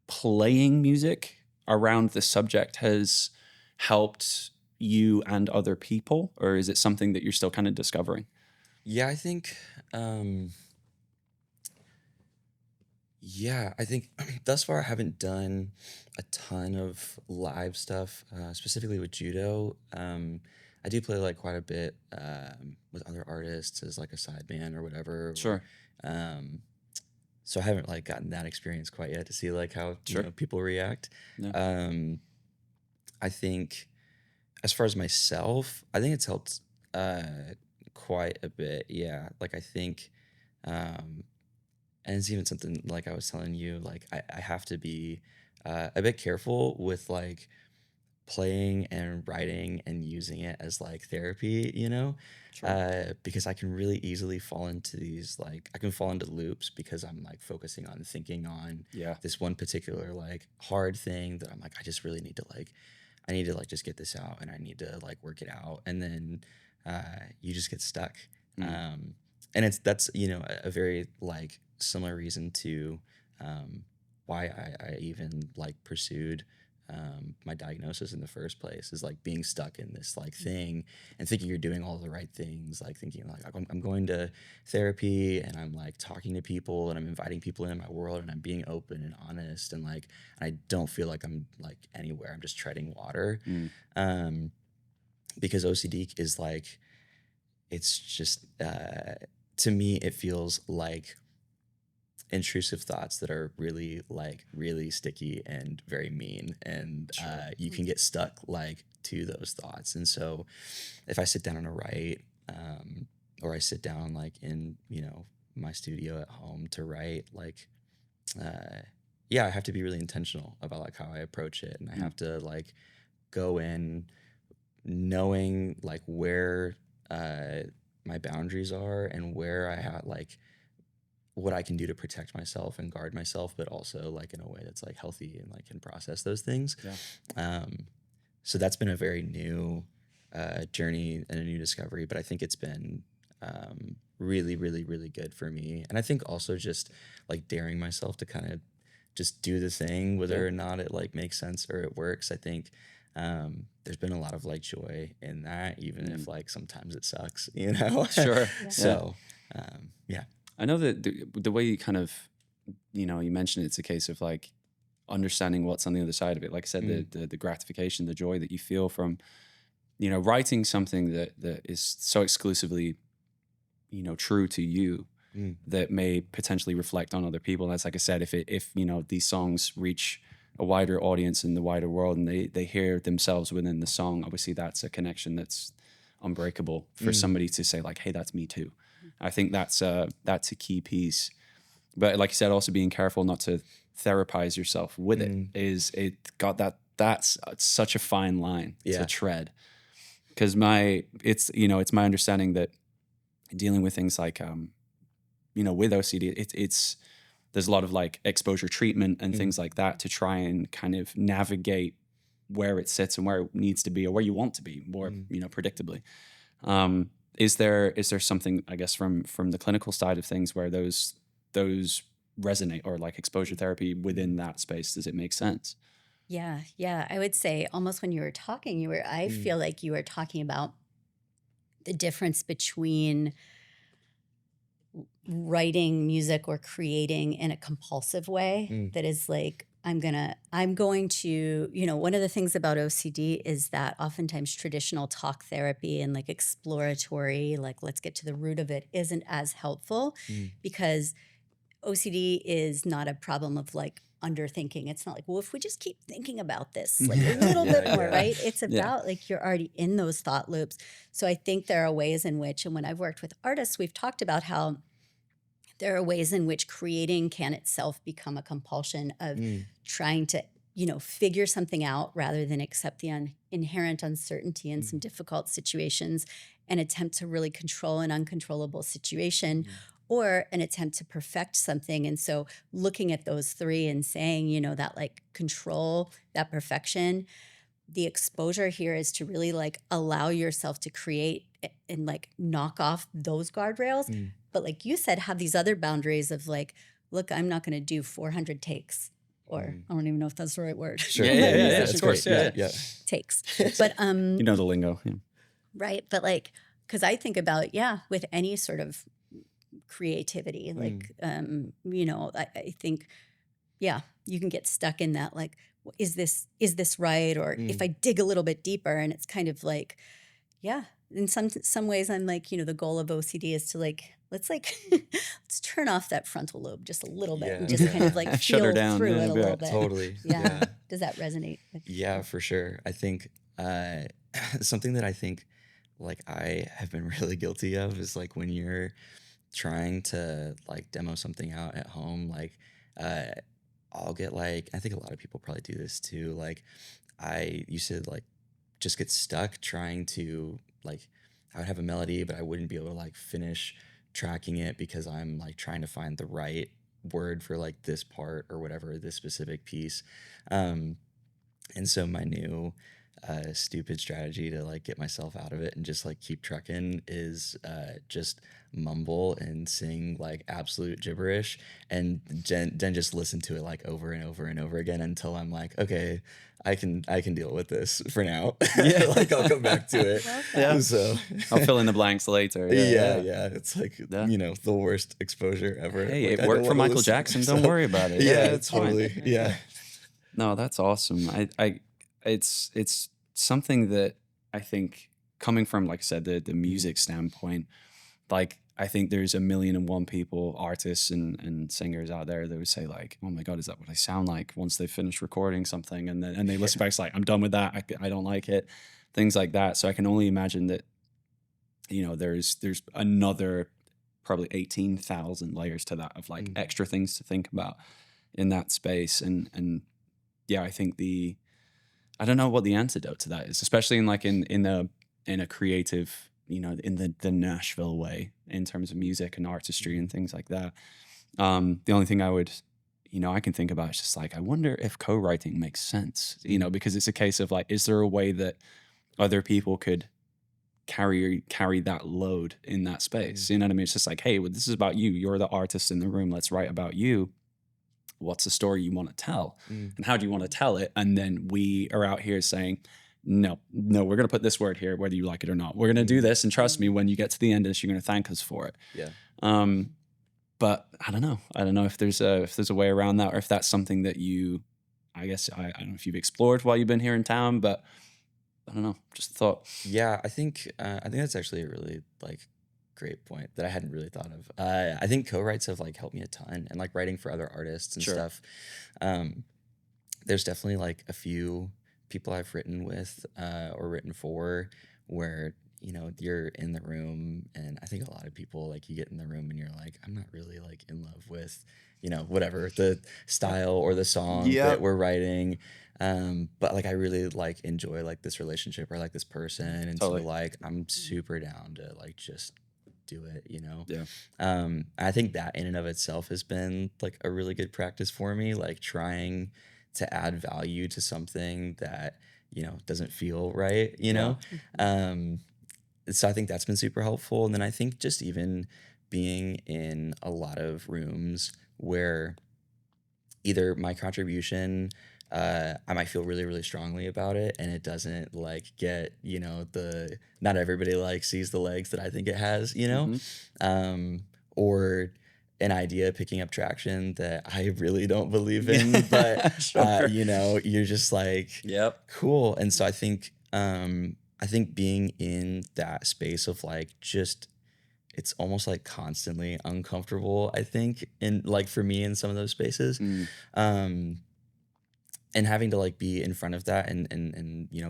playing music around the subject has helped you and other people, or is it something that you're still kind of discovering? Yeah, I think, thus far I haven't done a ton of live stuff, specifically with Judo. I do play like quite a bit with other artists as like a side band or whatever. Sure. So I haven't like gotten that experience quite yet to see like how you know, people react. Yeah. I think as far as myself, I think it's helped quite a bit. Yeah. Like I think, um, and it's even something like I was telling you, like I have to be a bit careful with like playing and writing and using it as like therapy, Sure. because I can really easily fall into these like I can fall into loops because I'm like focusing on thinking on Yeah. this one particular like hard thing that I'm like I just really need to like I need to like just get this out and I need to like work it out, and then you just get stuck. Mm. And that's a very like similar reason to why I even like pursued my diagnosis in the first place, is like being stuck in this like thing and thinking you're doing all the right things, like thinking like I'm going to therapy and I'm like talking to people and I'm inviting people into my world and I'm being open and honest, and like I don't feel like I'm like anywhere. I'm just treading water. Mm. Because OCD is like, it's just to me it feels like intrusive thoughts that are really like really sticky and very mean, and Sure. you can get stuck like to those thoughts. And so if I sit down and write, or I sit down like in my studio at home to write, like yeah, I have to be really intentional about like how I approach it, and I have to like go in knowing like where my boundaries are and where I have like what I can do to protect myself and guard myself, but also like in a way that's like healthy and like can process those things. Yeah. So that's been a very new journey and a new discovery, but I think it's been really, really, really good for me. And I think also just like daring myself to kind of just do the thing, whether or not it like makes sense or it works. I think there's been a lot of like joy in that, even if like sometimes it sucks, Sure. So yeah. I know that the way you kind of, you mentioned it's a case of like understanding what's on the other side of it. Like I said, the gratification, the joy that you feel from, writing something that is so exclusively, true to you, that may potentially reflect on other people. That's like I said, if these songs reach a wider audience in the wider world and they hear themselves within the song, obviously that's a connection that's unbreakable for somebody to say like, hey, that's me too. I think that's a key piece. But like you said, also being careful not to therapize yourself with that's such a fine line to tread. Because it's my understanding that dealing with things like with OCD, it's there's a lot of like exposure treatment and things like that to try and kind of navigate where it sits and where it needs to be or where you want to be more predictably. Is there something, I guess, from the clinical side of things where those resonate, or like exposure therapy within that space? Does it make sense? Yeah, yeah. I would say almost when you were talking, I feel like you were talking about the difference between writing music or creating in a compulsive way that is like, I'm going to, one of the things about OCD is that oftentimes traditional talk therapy and like exploratory, like let's get to the root of it, isn't as helpful because OCD is not a problem of like underthinking. It's not like, well, if we just keep thinking about this like a little bit more, right? It's about like you're already in those thought loops. So I think there are ways in which, and when I've worked with artists, we've talked about how there are ways in which creating can itself become a compulsion of trying to, figure something out rather than accept the inherent uncertainty in some difficult situations and attempt to really control an uncontrollable situation or an attempt to perfect something. And so looking at those three and saying, that like control, that perfection, the exposure here is to really like allow yourself to create and like knock off those guardrails. But like you said, have these other boundaries of like, look, I'm not going to do 400 takes, or I don't even know if that's the right word. Sure. Yeah, of course. Yeah. Takes. But The lingo. Yeah. right. But like, because I think about, with any sort of creativity, like, I think, you can get stuck in that, like, is this right? Or if I dig a little bit deeper, and it's kind of like, in some ways I'm like, the goal of OCD is to let's let's turn off that frontal lobe just a little bit and Yeah, just kind of yeah. Shut her feel down. through Yeah, it a be little right. bit. Totally. Yeah. Yeah. Does that resonate with Yeah, you? for sure. I think something that I think like I have been really guilty of is like when you're trying to like demo something out at home, like uh I'll get like, I think a lot of people probably do this too. Like I used to like just get stuck trying to like, I would have a melody, but I wouldn't be able to like finish tracking it because I'm like trying to find the right word for like this part or whatever, this specific piece. Um, and so my new stupid strategy to like get myself out of it and just like keep trucking is just mumble and sing like absolute gibberish and then just listen to it like over and over and over again until I'm like, okay, I can deal with this for now. Yeah. Like I'll come back to it. Love Yeah. that. So I'll fill in the blanks later. yeah. It's like Yeah. the worst exposure ever. Hey, Like, it I worked don't for wanna Michael listen to Jackson. Don't myself. worry about it. Yeah, It's fine. totally. Yeah. No, that's awesome. It's something that I think coming from, like I said, the music standpoint, like I think there's a million and one people, artists and singers out there that would say like, oh my God, is that what I sound like once they finish recording something? And then they listen back, it's like, I'm done with that. I don't like it. Things like that. So I can only imagine that, there's another probably 18,000 layers to that of like extra things to think about in that space. And yeah, I think I don't know what the antidote to that is, especially in a creative, in the Nashville way in terms of music and artistry and things like that. The only thing I can think about is just like, I wonder if co-writing makes sense, because it's a case of like, is there a way that other people could carry that load in that space? You know what I mean? It's just like, hey, well, this is about you. You're the artist in the room. Let's write about you. What's the story you want to tell? And how do you want to tell it? And then we are out here saying, no, we're going to put this word here, whether you like it or not. We're going to do this. And trust me, when you get to the end of this, you're going to thank us for it. Yeah. But I don't know. I don't know if there's a way around that, or if that's something that I guess, I don't know if you've explored while you've been here in town, but I don't know. Just a thought. Yeah, I think that's actually a really like great point that I hadn't really thought of. I think co-writes have like helped me a ton, and like writing for other artists and Sure. stuff. There's definitely like a few people I've written with or written for where you're in the room, and I think a lot of people like you get in the room and you're like, I'm not really like in love with whatever the style or the song that we're writing. But like I really like enjoy like this relationship or like this person, and Totally. so like I'm super down to like just do it. Yeah. I think that in and of itself has been like a really good practice for me, like trying to add value to something that doesn't feel right. So I think that's been super helpful. And then I think just even being in a lot of rooms where either my contribution, I might feel really, really strongly about it, and it doesn't like get, not everybody like sees the legs that I think it has, or an idea picking up traction that I really don't believe in, but Sure. you're just like, Yep. cool. And so I think being in that space of like just, it's almost like constantly uncomfortable, I think, in like for me in some of those spaces. And having to like be in front of that and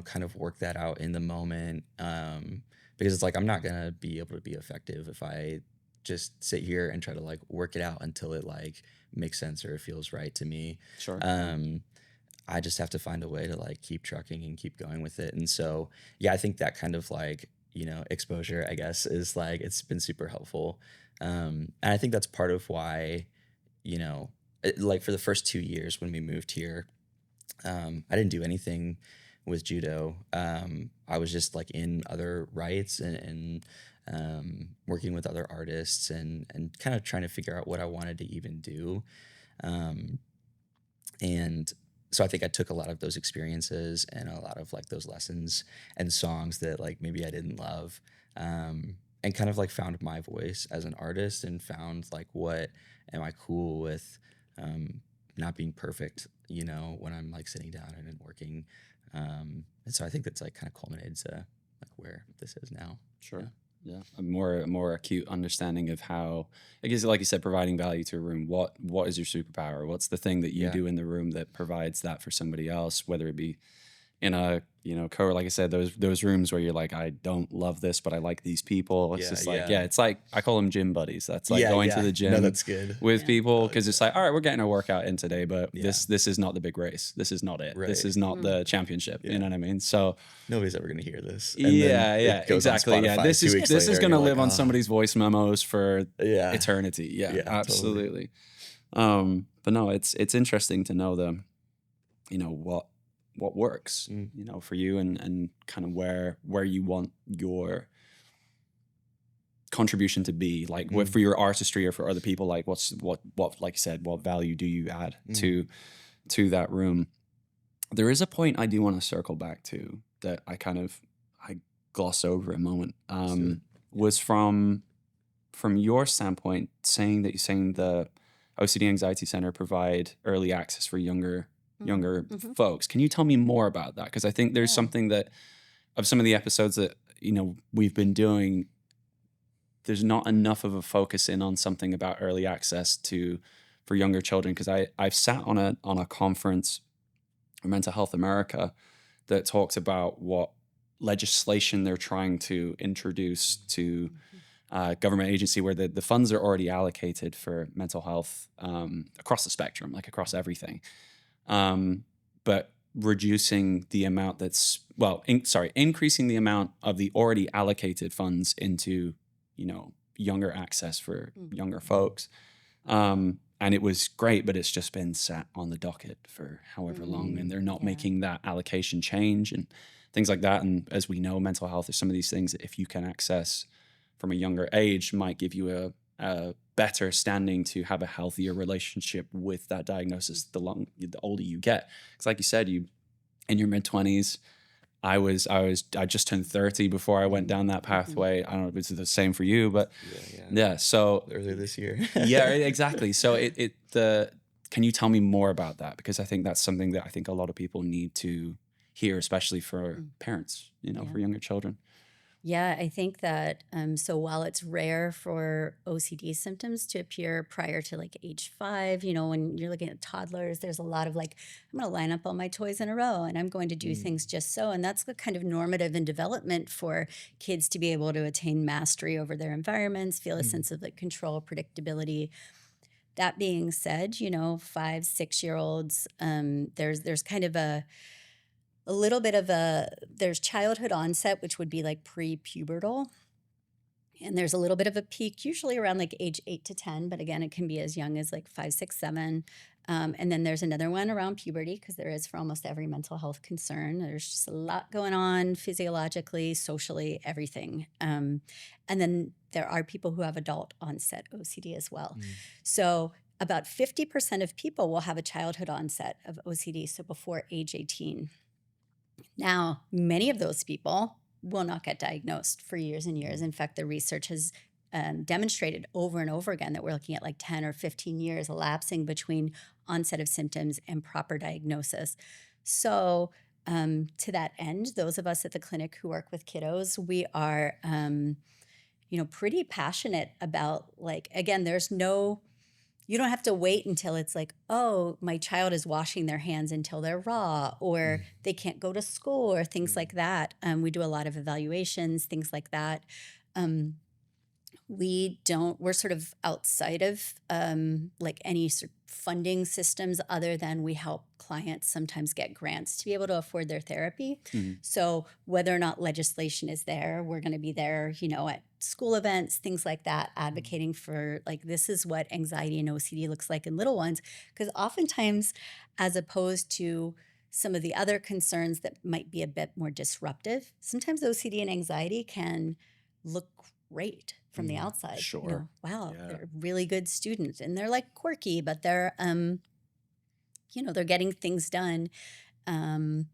kind of work that out in the moment, because it's like I'm not gonna be able to be effective if I just sit here and try to like work it out until it like makes sense or it feels right to me. Sure. I just have to find a way to like keep trucking and keep going with it. And so yeah, I think that kind of like exposure, I guess, is like it's been super helpful. And I think that's part of why like for the first 2 years when we moved here, I didn't do anything with Judo. I was just like in other rights and working with other artists and kind of trying to figure out what I wanted to even do. And so I think I took a lot of those experiences and a lot of like those lessons and songs that like maybe I didn't love, and kind of like found my voice as an artist and found like what am I cool with, not being perfect, when I'm like sitting down and working. And so I think that's like kind of culminated to like where this is now. Sure. Yeah. A more acute understanding of how, I guess, like you said, providing value to a room. What is your superpower? What's the thing that you do in the room that provides that for somebody else, whether it be in a, like I said, those rooms where you're like, I don't love this, but I like these people. It's just like, it's like, I call them gym buddies. That's like going to the gym no, that's good. with people, because it's like, all right, we're getting a workout in today, but this is not the big race. This is not it. Right. This is not the championship. You know what I mean? So nobody's ever going to hear this. And exactly. Yeah, this is going to live on somebody's voice memos for eternity. Yeah, absolutely. Totally. But no, it's interesting to know what works, for you, and kind of where you want your contribution to be, like what for your artistry or for other people, like what like you said, what value do you add to that room. There is a point I do want to circle back to that I glossed over a moment, was from your standpoint, saying the OCD Anxiety Center provide early access for younger folks. Can you tell me more about that? Because I think there's something that, of some of the episodes that we've been doing, there's not enough of a focus in on something about early access for younger children. Because I've sat on a conference, Mental Health America, that talked about what legislation they're trying to introduce to government agency, where the funds are already allocated for mental health across the spectrum, like across everything. But reducing the amount increasing the amount of the already allocated funds into, younger access for younger folks. And it was great, but it's just been sat on the docket for however long, and they're not making that allocation change and things like that. And as we know, mental health is some of these things that if you can access from a younger age might give you a better standing to have a healthier relationship with that diagnosis the older you get. Because like you said, you in your mid-20s, I just turned 30 before I went down that pathway. I don't know if it's the same for you, but so earlier this year. Yeah, exactly. So can you tell me more about that? Because I think that's something that I think a lot of people need to hear, especially for parents, for younger children. Yeah, I think that so while it's rare for OCD symptoms to appear prior to like age 5, when you're looking at toddlers, there's a lot of like, I'm going to line up all my toys in a row and I'm going to do things just so. And that's the kind of normative in development for kids to be able to attain mastery over their environments, feel a sense of like control, predictability. That being said, 5, 6-year-olds, there's kind of a little bit of there's childhood onset, which would be like pre-pubertal. And there's a little bit of a peak, usually around like age 8 to 10. But again, it can be as young as like 5, 6, 7. And then there's another one around puberty, because there is for almost every mental health concern. There's just a lot going on physiologically, socially, everything. And then there are people who have adult onset OCD as well. So about 50% of people will have a childhood onset of OCD, so before age 18. Now, many of those people will not get diagnosed for years and years. In fact, the research has demonstrated over and over again that we're looking at like 10 or 15 years elapsing between onset of symptoms and proper diagnosis. So to that end, those of us at the clinic who work with kiddos, we are, pretty passionate about, like, again, you don't have to wait until it's like, oh, my child is washing their hands until they're raw, or they can't go to school, or things like that. We do a lot of evaluations, things like that. We're sort of outside of like any sort of funding systems, other than we help clients sometimes get grants to be able to afford their therapy. So whether or not legislation is there, we're going to be there, at school events, things like that, advocating for like, this is what anxiety and OCD looks like in little ones. Because oftentimes, as opposed to some of the other concerns that might be a bit more disruptive, sometimes OCD and anxiety can look great from the outside. Sure. Wow, they're really good students, and they're like quirky, but they're they're getting things done. And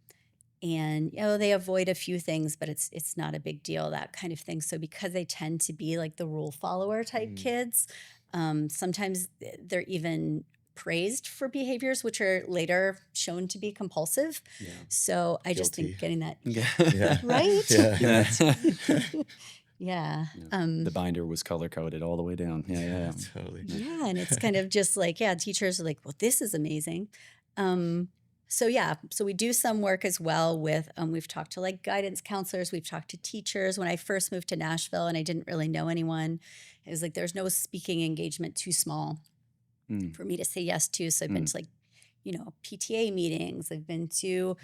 they avoid a few things, but it's not a big deal, that kind of thing. So because they tend to be like the rule follower type kids, sometimes they're even praised for behaviors which are later shown to be compulsive. Yeah. So I just Guilty. think getting that Yeah. right. Yeah. Yeah. The binder was color coded all the way down. Yeah. Totally. Yeah, and it's kind of just like, yeah, teachers are like, well, this is amazing. So yeah, so we do some work as well with, we've talked to like guidance counselors, we've talked to teachers. When I first moved to Nashville and I didn't really know anyone, it was like, there's no speaking engagement too small for me to say yes to. So I've been to like, PTA meetings. I've been to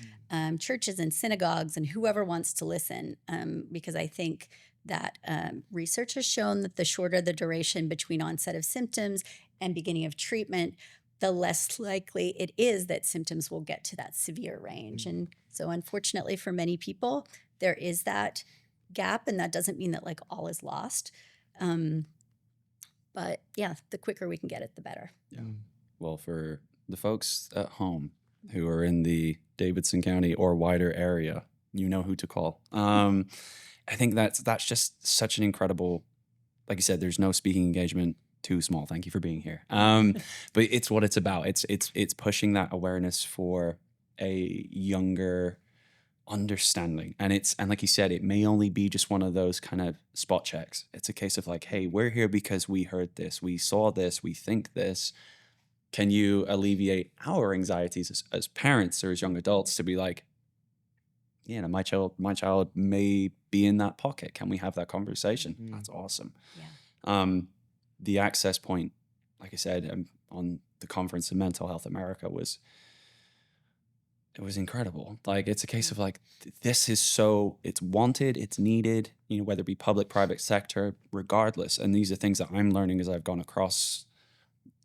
churches and synagogues and whoever wants to listen, because I think that research has shown that the shorter the duration between onset of symptoms and beginning of treatment, the less likely it is that symptoms will get to that severe range. And so unfortunately for many people, there is that gap, and that doesn't mean that like all is lost. But yeah, the quicker we can get it, the better. Yeah. Well, for the folks at home who are in the Davidson County or wider area, you know who to call. I think that's just such an incredible, like you said, there's no speaking engagement too small. Thank you for being here. But it's what it's about. It's pushing that awareness for a younger understanding. And like you said, it may only be just one of those kind of spot checks. It's a case of like, hey, we're here because we heard this, we saw this, we think this. Can you alleviate our anxieties as parents or as young adults to be like, my child may be in that pocket. Can we have that conversation? That's awesome. Yeah. The access point, like I said, on the conference of Mental Health America it was incredible. Like, it's a case of like, this is it's wanted, it's needed, whether it be public, private sector, regardless. And these are things that I'm learning as I've gone across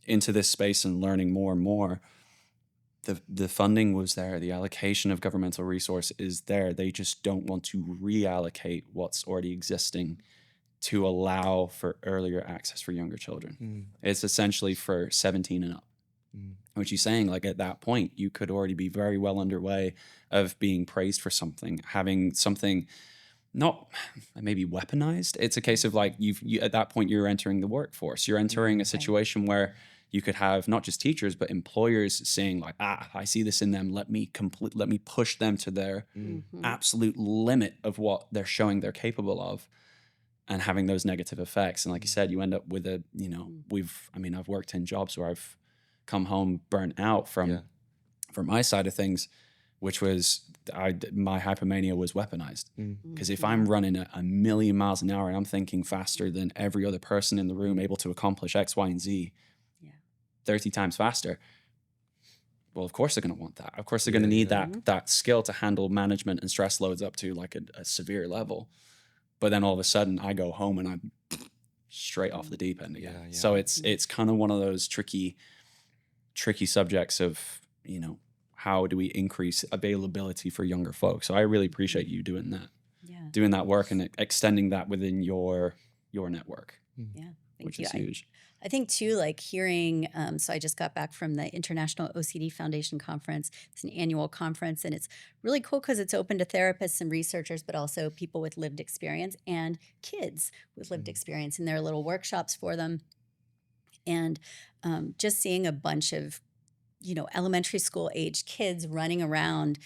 into this space and learning more and more. The funding was there. The allocation of governmental resource is there. They just don't want to reallocate what's already existing to allow for earlier access for younger children. It's essentially for 17 and up. Which you're saying, like at that point, you could already be very well underway of being praised for something, having something not maybe weaponized. It's a case of like you at that point you're entering the workforce. You're entering a situation where you could have not just teachers but employers saying like, I see this in them. Let me push them to their absolute limit of what they're showing they're capable of, and having those negative effects. And like you said, you end up with I've worked in jobs where I've come home burnt out from my side of things, which was my hypomania was weaponized. Because if I'm running a million miles an hour and I'm thinking faster than every other person in the room able to accomplish X, Y, and Z 30 times faster, well, of course they're going to want that. Of course they're going to need that skill to handle management and stress loads up to like a severe level. But then all of a sudden I go home and I'm straight off the deep end again. So it's kind of one of those tricky subjects of, how do we increase availability for younger folks? So I really appreciate you doing that work and extending that within your network. Yeah. Which is huge. I think too, like hearing, so I just got back from the International OCD Foundation Conference. It's an annual conference, and it's really cool because it's open to therapists and researchers, but also people with lived experience and kids with lived experience, and there are little workshops for them. And just seeing a bunch of, elementary school age kids running around,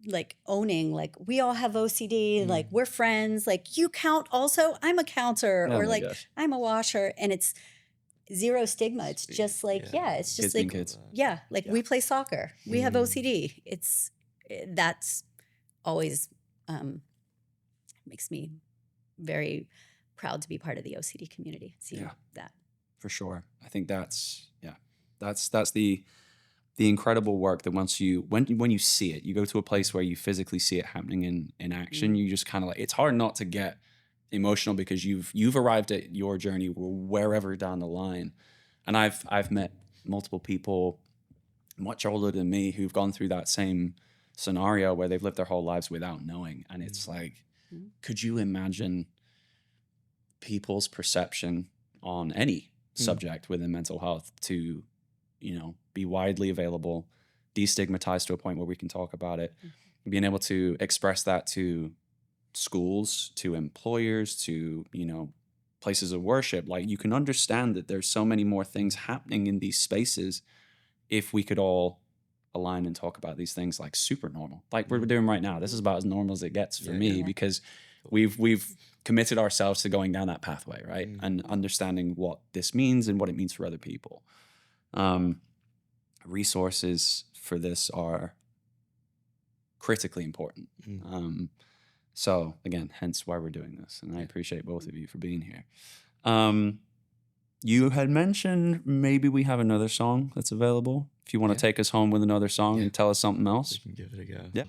like owning, like, we all have OCD, like, we're friends, like, you count also, I'm a counter, or like, gosh, I'm a washer. And it's zero stigma. It's just like, it's just kids like, kids. We play soccer. We have OCD. That's always makes me very proud to be part of the OCD community. Seeing that. For sure. I think that's the incredible work that when you see it, you go to a place where you physically see it happening in action, you just kind of like, it's hard not to get emotional because you've arrived at your journey wherever down the line. And I've met multiple people much older than me who've gone through that same scenario where they've lived their whole lives without knowing. And it's like, could you imagine people's perception on any subject within mental health to, be widely available, destigmatized to a point where we can talk about it, being able to express that to schools, to employers, to, places of worship, like you can understand that there's so many more things happening in these spaces if we could all align and talk about these things like super normal, like we're doing right now. This is about as normal as it gets for me because we've committed ourselves to going down that pathway, right? And understanding what this means and what it means for other people. Resources for this are critically important. So again, hence why we're doing this. And I appreciate both of you for being here. You had mentioned maybe we have another song that's available. If you want to take us home with another song and tell us something else. We can give it a go. Yeah.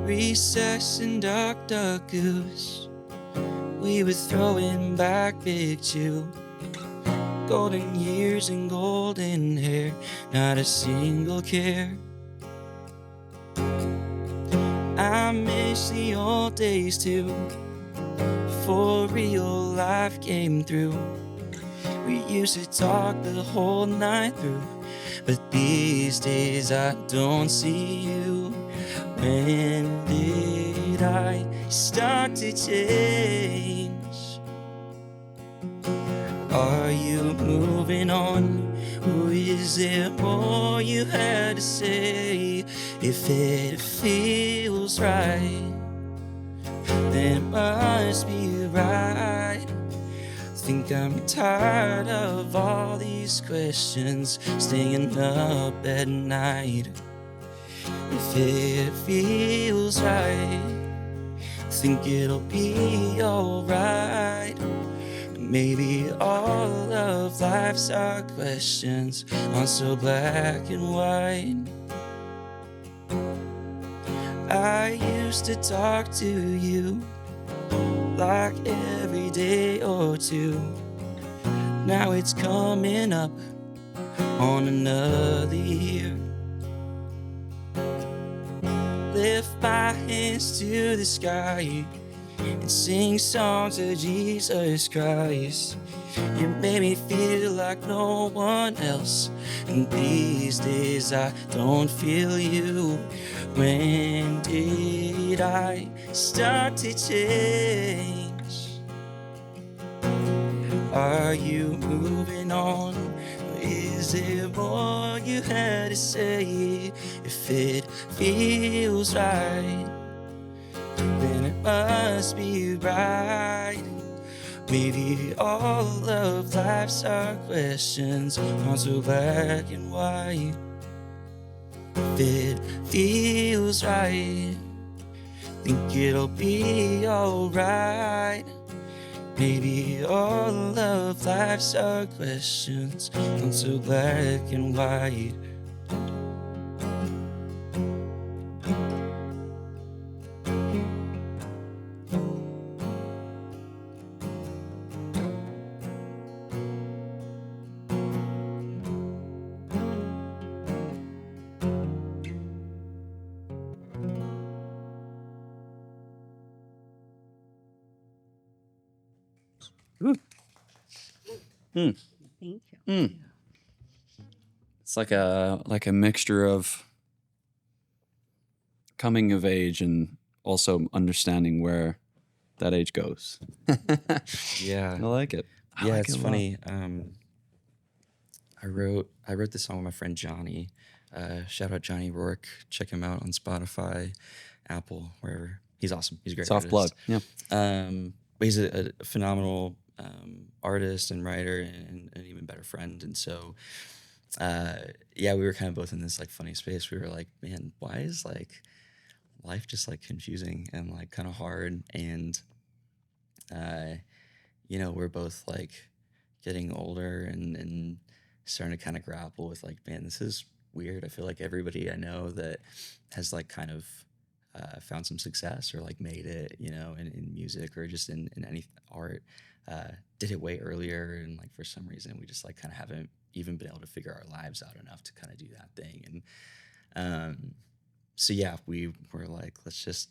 Recess and Dr. Goose, we were throwing back big chew. Golden years and golden hair, not a single care. I miss the old days too, before real life came through. We used to talk the whole night through, but these days I don't see you. When did I start to change? Are you moving on? Or is there more you had to say? If it feels right, then it must be right. Think I'm tired of all these questions, staying up at night. If it feels right, think it'll be alright. Maybe all of life's our questions aren't so black and white. I used to talk to you like every day or two. Now it's coming up on another year. Lift my hands to the sky and sing songs of Jesus Christ. You made me feel like no one else, and these days I don't feel you. When did I start to change? Are you moving on? Or is there more you had to say? If it feels right, then it must be right. Maybe all of life's our questions aren't so black and white. If it feels right, think it'll be alright. Maybe all of life's our questions aren't so black and white. Thank you. It's like a mixture of coming of age and also understanding where that age goes. Yeah. I like it. I Yeah, like it's it a lot. funny. I wrote this song with my friend Johnny. Shout out Johnny Rourke. Check him out on Spotify, Apple, wherever. He's awesome. He's a great Soft artist. plug. Yeah. But he's a phenomenal artist and writer and an even better friend. And so, yeah, we were kind of both in this like funny space. We were like, man, why is like life just like confusing and like kind of hard? And you know, we're both like getting older and starting to kind of grapple with like, man, this is weird. I feel like everybody I know that has like kind of found some success or like made it, you know, in music or just in any art, did it way earlier. And like for some reason, we just like kind of haven't even been able to figure our lives out enough to kind of do that thing. And so, yeah, we were like, let's just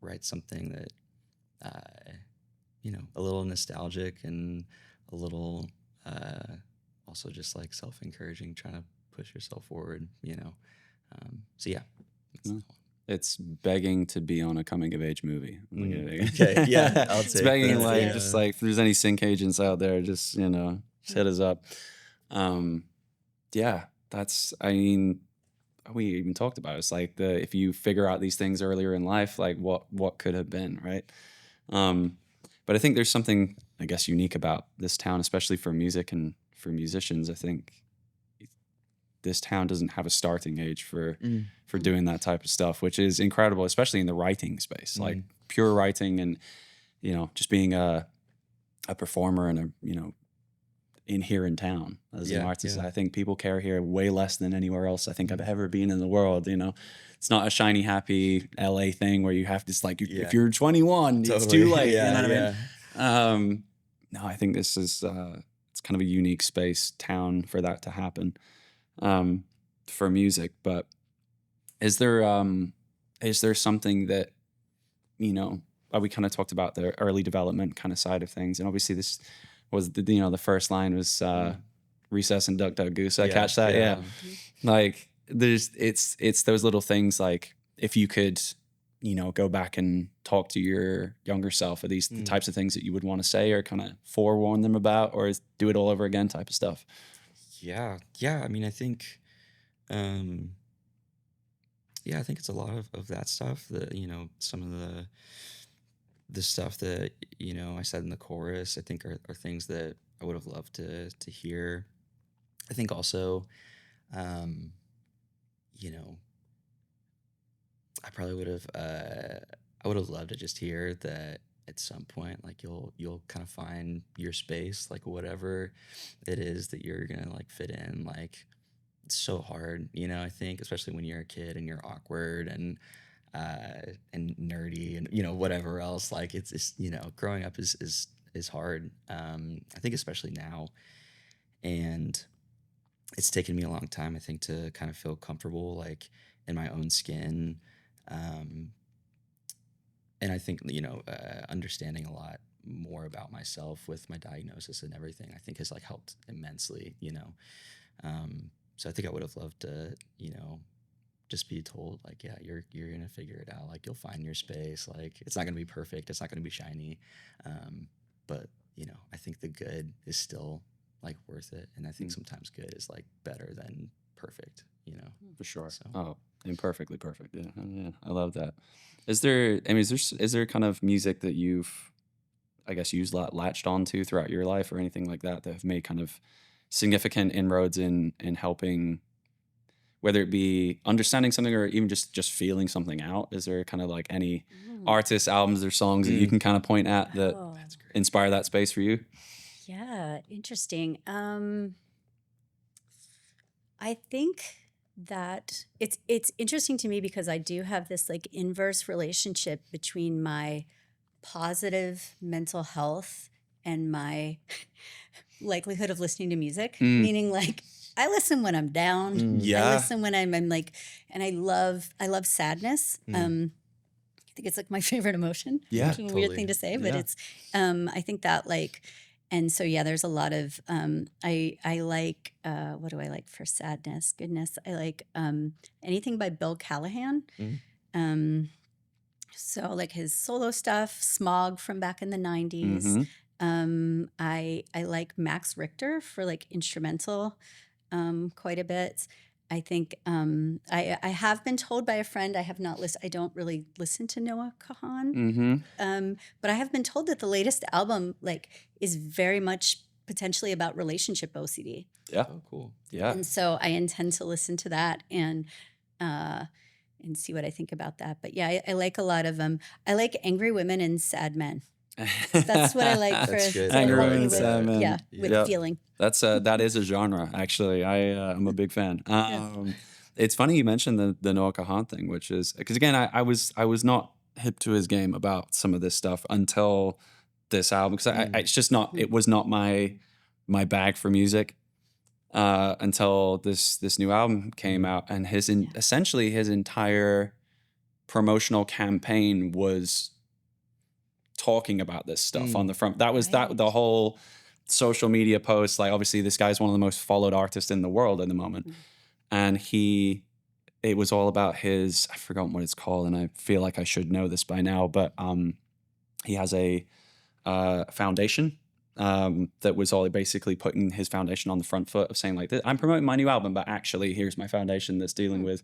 write something that a little nostalgic and a little also just like self-encouraging, trying to push yourself forward. So yeah. That's Mm. It's begging to be on a coming of age movie. Okay, yeah, I'll It's take begging that. like Yeah. just like if there's any sync agents out there, just hit us up. Yeah, that's I mean, we even talked about it. It's like if you figure out these things earlier in life, like what could have been, right? But I think there's something, I guess, unique about this town, especially for music and for musicians. I think this town doesn't have a starting age for doing that type of stuff, which is incredible, especially in the writing space, like pure writing and just being a performer and in here in town as an artist. Yeah. I think people care here way less than anywhere else I think I've ever been in the world. It's not a shiny, happy LA thing where you have to if you're 21, it's too late. Yeah, you know what I mean? No, I think this is it's kind of a unique space town for that to happen for music. But is there something that we kind of talked about the early development kind of side of things, and obviously this was the first line was recess and duck duck goose. I catch that. Yeah. Like it's those little things, like if you could go back and talk to your younger self, are these the types of things that you would want to say or kind of forewarn them about, or do it all over again type of stuff? Yeah. I mean, I think I think it's a lot of that stuff that some of the stuff that I said in the chorus, I think are things that I would have loved to hear. I think also I probably would have I would have loved to just hear that at some point, like you'll kind of find your space, like whatever it is that you're gonna like fit in. Like it's so hard, I think, especially when you're a kid and you're awkward and nerdy and whatever else. Like it's just, growing up is hard. I think especially now, and it's taken me a long time, I think, to kind of feel comfortable like in my own skin. And I think understanding a lot more about myself with my diagnosis and everything, I think has like helped immensely. So I think I would have loved to just be told like, yeah, you're gonna figure it out, like you'll find your space, like it's not gonna be perfect, it's not gonna be shiny, but I think the good is still like worth it, and I think sometimes good is like better than perfect. For sure. So. Oh, imperfectly perfect. Yeah, I love that. Is there kind of music that you've, I guess, latched onto throughout your life or anything like that have made kind of significant inroads in helping, whether it be understanding something or even just feeling something out? Is there kind of like any artists, albums, or songs that you can kind of point at that inspire that space for you? Yeah, interesting. I think that it's interesting to me because I do have this like inverse relationship between my positive mental health and my likelihood of listening to music. Meaning like I listen when I'm down. I listen when I'm like, and I love sadness. I think it's like my favorite emotion. Yeah, which is a weird thing to say, but it's I think that like, and so there's a lot of I like what do I like for sadness? Goodness, I like anything by Bill Callahan. So like his solo stuff, Smog from back in the 90s. I like Max Richter for like instrumental quite a bit. I think I have been told by a friend, I have not listened, I don't really listen to Noah Kahan, but I have been told that the latest album like is very much potentially about relationship OCD. Yeah. Oh, cool. Yeah. And so I intend to listen to that and see what I think about that. But yeah, I like a lot of them. I like angry women and sad men. That's what I like for That's good. Angry I women, like sad that. men. with feeling. That's that is a genre, actually. I'm a big fan. It's funny you mentioned the Noah Kahan thing, which is because again, I was not hip to his game about some of this stuff until this album, because it's just not, it was not my bag for music until this new album came out, and essentially his entire promotional campaign was talking about this stuff on the front. That was Right. the whole social media post. Like, obviously, this guy's one of the most followed artists in the world at the moment, and it was all about his, I forgot what it's called, and I feel like I should know this by now, but he has a foundation that was all basically putting his foundation on the front foot of saying like, I'm promoting my new album, but actually here's my foundation that's dealing with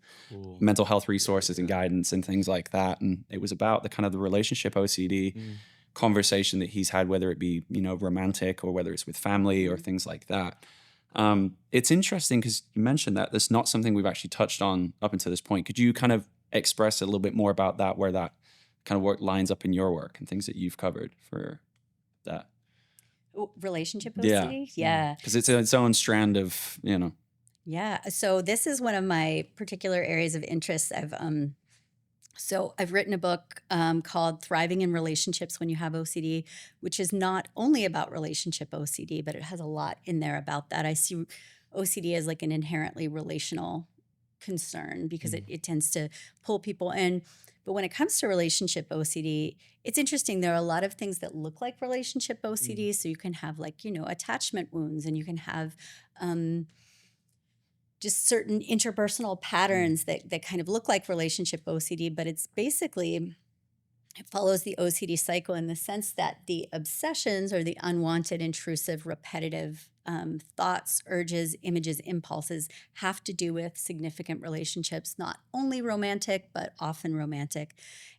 mental health resources and guidance and things like that. And it was about the kind of the relationship OCD conversation that he's had, whether it be, you know, romantic or whether it's with family or things like that. It's interesting because you mentioned that that's not something we've actually touched on up until this point. Could you kind of express a little bit more about that, where that kind of work lines up in your work and things that you've covered for that? Relationship Yeah. OCD? Yeah. Because it's its own strand of, you know. Yeah. So this is one of my particular areas of interest. I've written a book called Thriving in Relationships When You Have OCD, which is not only about relationship OCD, but it has a lot in there about that. I see OCD as like an inherently relational concern because it tends to pull people in. But when it comes to relationship OCD, it's interesting. There are a lot of things that look like relationship OCD. So you can have like, you know, attachment wounds, and you can have just certain interpersonal patterns that kind of look like relationship OCD, but it's basically, it follows the OCD cycle in the sense that the obsessions or the unwanted, intrusive, repetitive thoughts, urges, images, impulses have to do with significant relationships, not only romantic, but often romantic.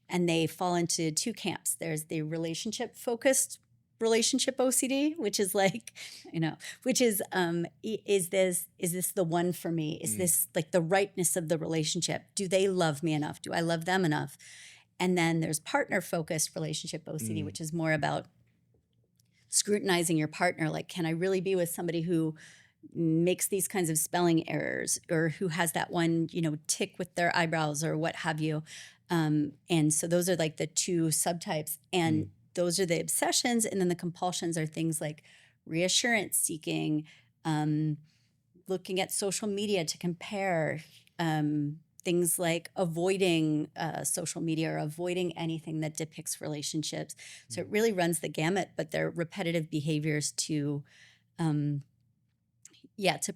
And they fall into two camps. There's the relationship-focused relationship OCD, which is like, you know, which is this the one for me? Is this like the rightness of the relationship? Do they love me enough? Do I love them enough? And then there's partner-focused relationship OCD, which is more about scrutinizing your partner. Like, can I really be with somebody who makes these kinds of spelling errors, or who has that one, you know, tick with their eyebrows or what have you? And so those are like the two subtypes. And those are the obsessions. And then the compulsions are things like reassurance seeking, looking at social media to compare, things like avoiding social media or avoiding anything that depicts relationships. So it really runs the gamut, but they're repetitive behaviors to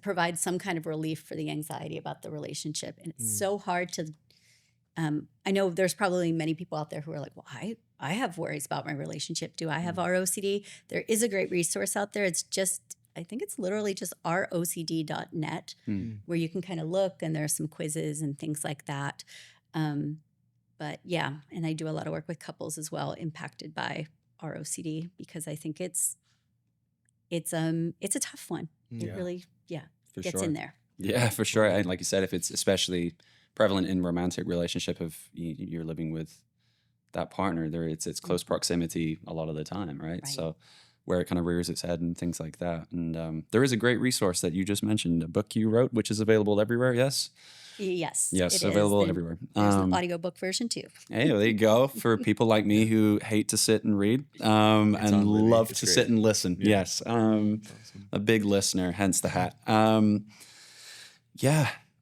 provide some kind of relief for the anxiety about the relationship. And it's so hard to, I know there's probably many people out there who are like, well, I have worries about my relationship. Do I have ROCD? There is a great resource out there. It's just, I think it's literally just rocd.net, where you can kind of look, and there are some quizzes and things like that. But yeah, and I do a lot of work with couples as well impacted by ROCD, because I think it's a tough one. It really, For gets sure. in there. Yeah, for sure. And like you said, if it's especially prevalent in romantic relationship, if you're living with that partner, it's close proximity a lot of the time, right? So where it kind of rears its head and things like that. And there is a great resource that you just mentioned, a book you wrote, which is available everywhere, yes? Yes. Yes, it available is. everywhere. There's an audiobook version too. Hey, there you go. For people like me who hate to sit and read and on Libby. love It's to great. sit and listen. Yeah. Yes. A big listener, hence the hat.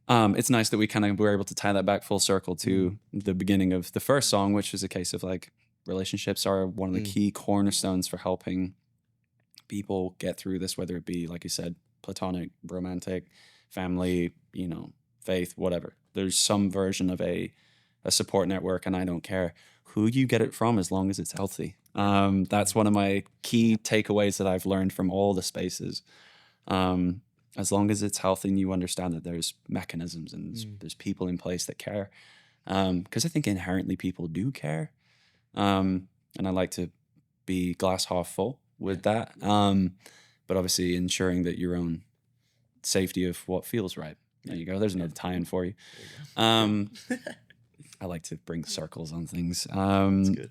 It's nice that we kind of were able to tie that back full circle to the beginning of the first song, which is a case of like relationships are one of the key cornerstones for helping people get through this, whether it be, like you said, platonic, romantic, family, you know, faith, whatever. There's some version of a support network, and I don't care who you get it from as long as it's healthy. That's one of my key takeaways that I've learned from all the spaces. As long as it's healthy and you understand that there's mechanisms and there's people in place that care. Because I think inherently people do care. And I like to be glass half full with that. But obviously ensuring that your own safety of what feels right. There you go. There's another tie-in for you. I like to bring circles on things. That's good.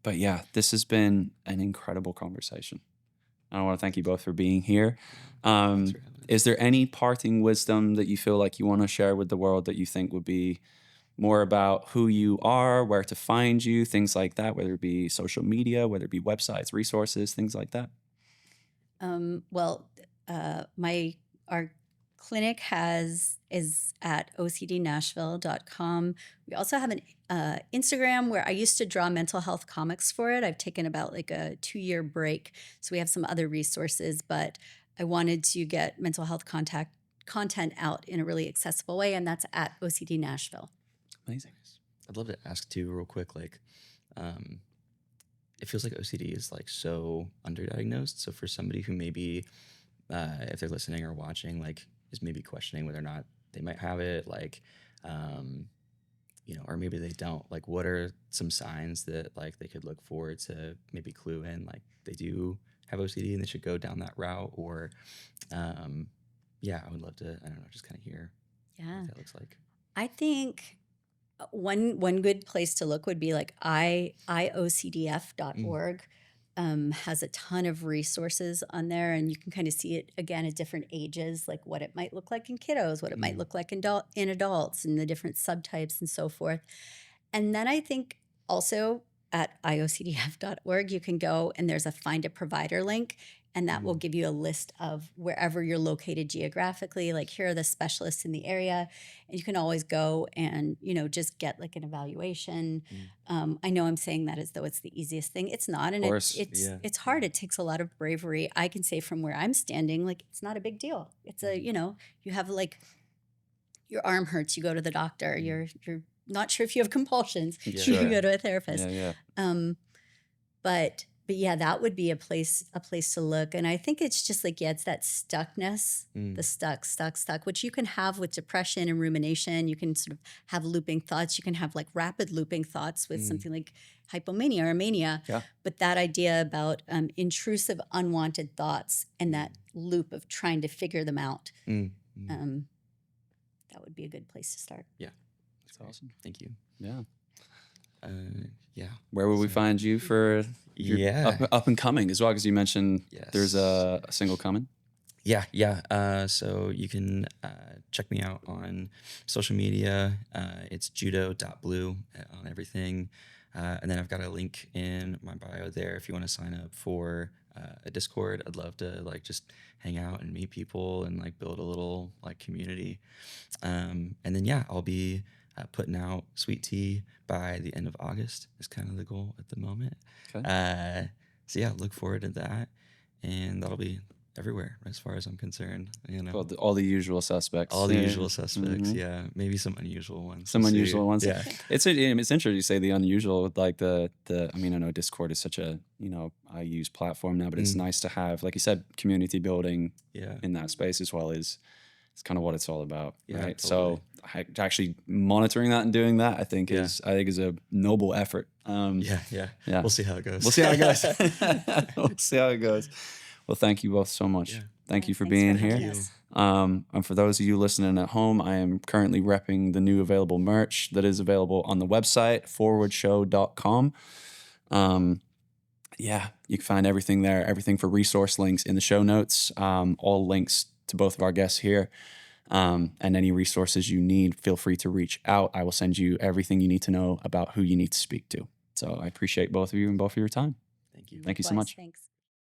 But yeah, this has been an incredible conversation. I want to thank you both for being here. Is there any parting wisdom that you feel like you want to share with the world that you think would be more about who you are, where to find you, things like that, whether it be social media, whether it be websites, resources, things like that? Our clinic is at ocdnashville.com. We also have Instagram, where I used to draw mental health comics for it. I've taken about like a 2-year break. So we have some other resources, but I wanted to get mental health content out in a really accessible way. And that's at OCD Nashville. Amazing. I'd love to ask too, real quick, like, it feels like OCD is like so underdiagnosed. So for somebody who maybe, if they're listening or watching, like is maybe questioning whether or not they might have it, like, or maybe they don't, like, what are some signs that like they could look for to maybe clue in, like they do have OCD and they should go down that route? Or, I would love to, I don't know, just kind of hear what that looks like. I think one good place to look would be like iocdf.org. Has a ton of resources on there, and you can kind of see it again at different ages, like what it might look like in kiddos, what it might look like in adults, and the different subtypes and so forth. And then I think also at iocdf.org, you can go and there's a find a provider link, and that will give you a list of wherever you're located geographically, like here are the specialists in the area. And you can always go and, just get like an evaluation. I know I'm saying that as though it's the easiest thing. It's not. And it's hard. It takes a lot of bravery. I can say from where I'm standing, like, it's not a big deal. It's you have like your arm hurts, you go to the doctor. You're not sure if you have compulsions, you go to a therapist. But yeah, that would be a place to look. And I think it's just like, it's that stuckness, the stuck, which you can have with depression and rumination. You can sort of have looping thoughts. You can have like rapid looping thoughts with something like hypomania or mania. Yeah. But that idea about intrusive, unwanted thoughts and that loop of trying to figure them out, that would be a good place to start. Yeah. That's awesome. Thank you. Yeah. Where will we find you for your up and coming as well? Because you mentioned there's a single coming. So you can check me out on social media. It's judo.blue on everything. And then I've got a link in my bio there if you want to sign up for a Discord. I'd love to like just hang out and meet people and like build a little like community. And then I'll be putting out Sweet Tea by the end of August is kind of the goal at the moment. Okay. Look forward to that, and that'll be everywhere as far as I'm concerned. Well, all the usual suspects. All the usual suspects. Yeah, maybe some unusual ones. Some unusual ones. Yeah, it's interesting you say the unusual with like the. I mean, I know Discord is such a I use platform now, but it's nice to have, like you said, community building. In that space as well is. It's kind of what it's all about, right? Totally. So actually monitoring that and doing that, I think is a noble effort. Yeah. We'll see how it goes. We'll see how it goes. Well, thank you both so much. Thank you for being here. And for those of you listening at home, I am currently repping the new available merch that is available on the website, forwardshow.com. You can find everything there, everything for resource links in the show notes, all links to both of our guests here, and any resources you need, feel free to reach out. I will send you everything you need to know about who you need to speak to. So I appreciate both of you and both of your time. Thank you. Thank you so much. Thanks.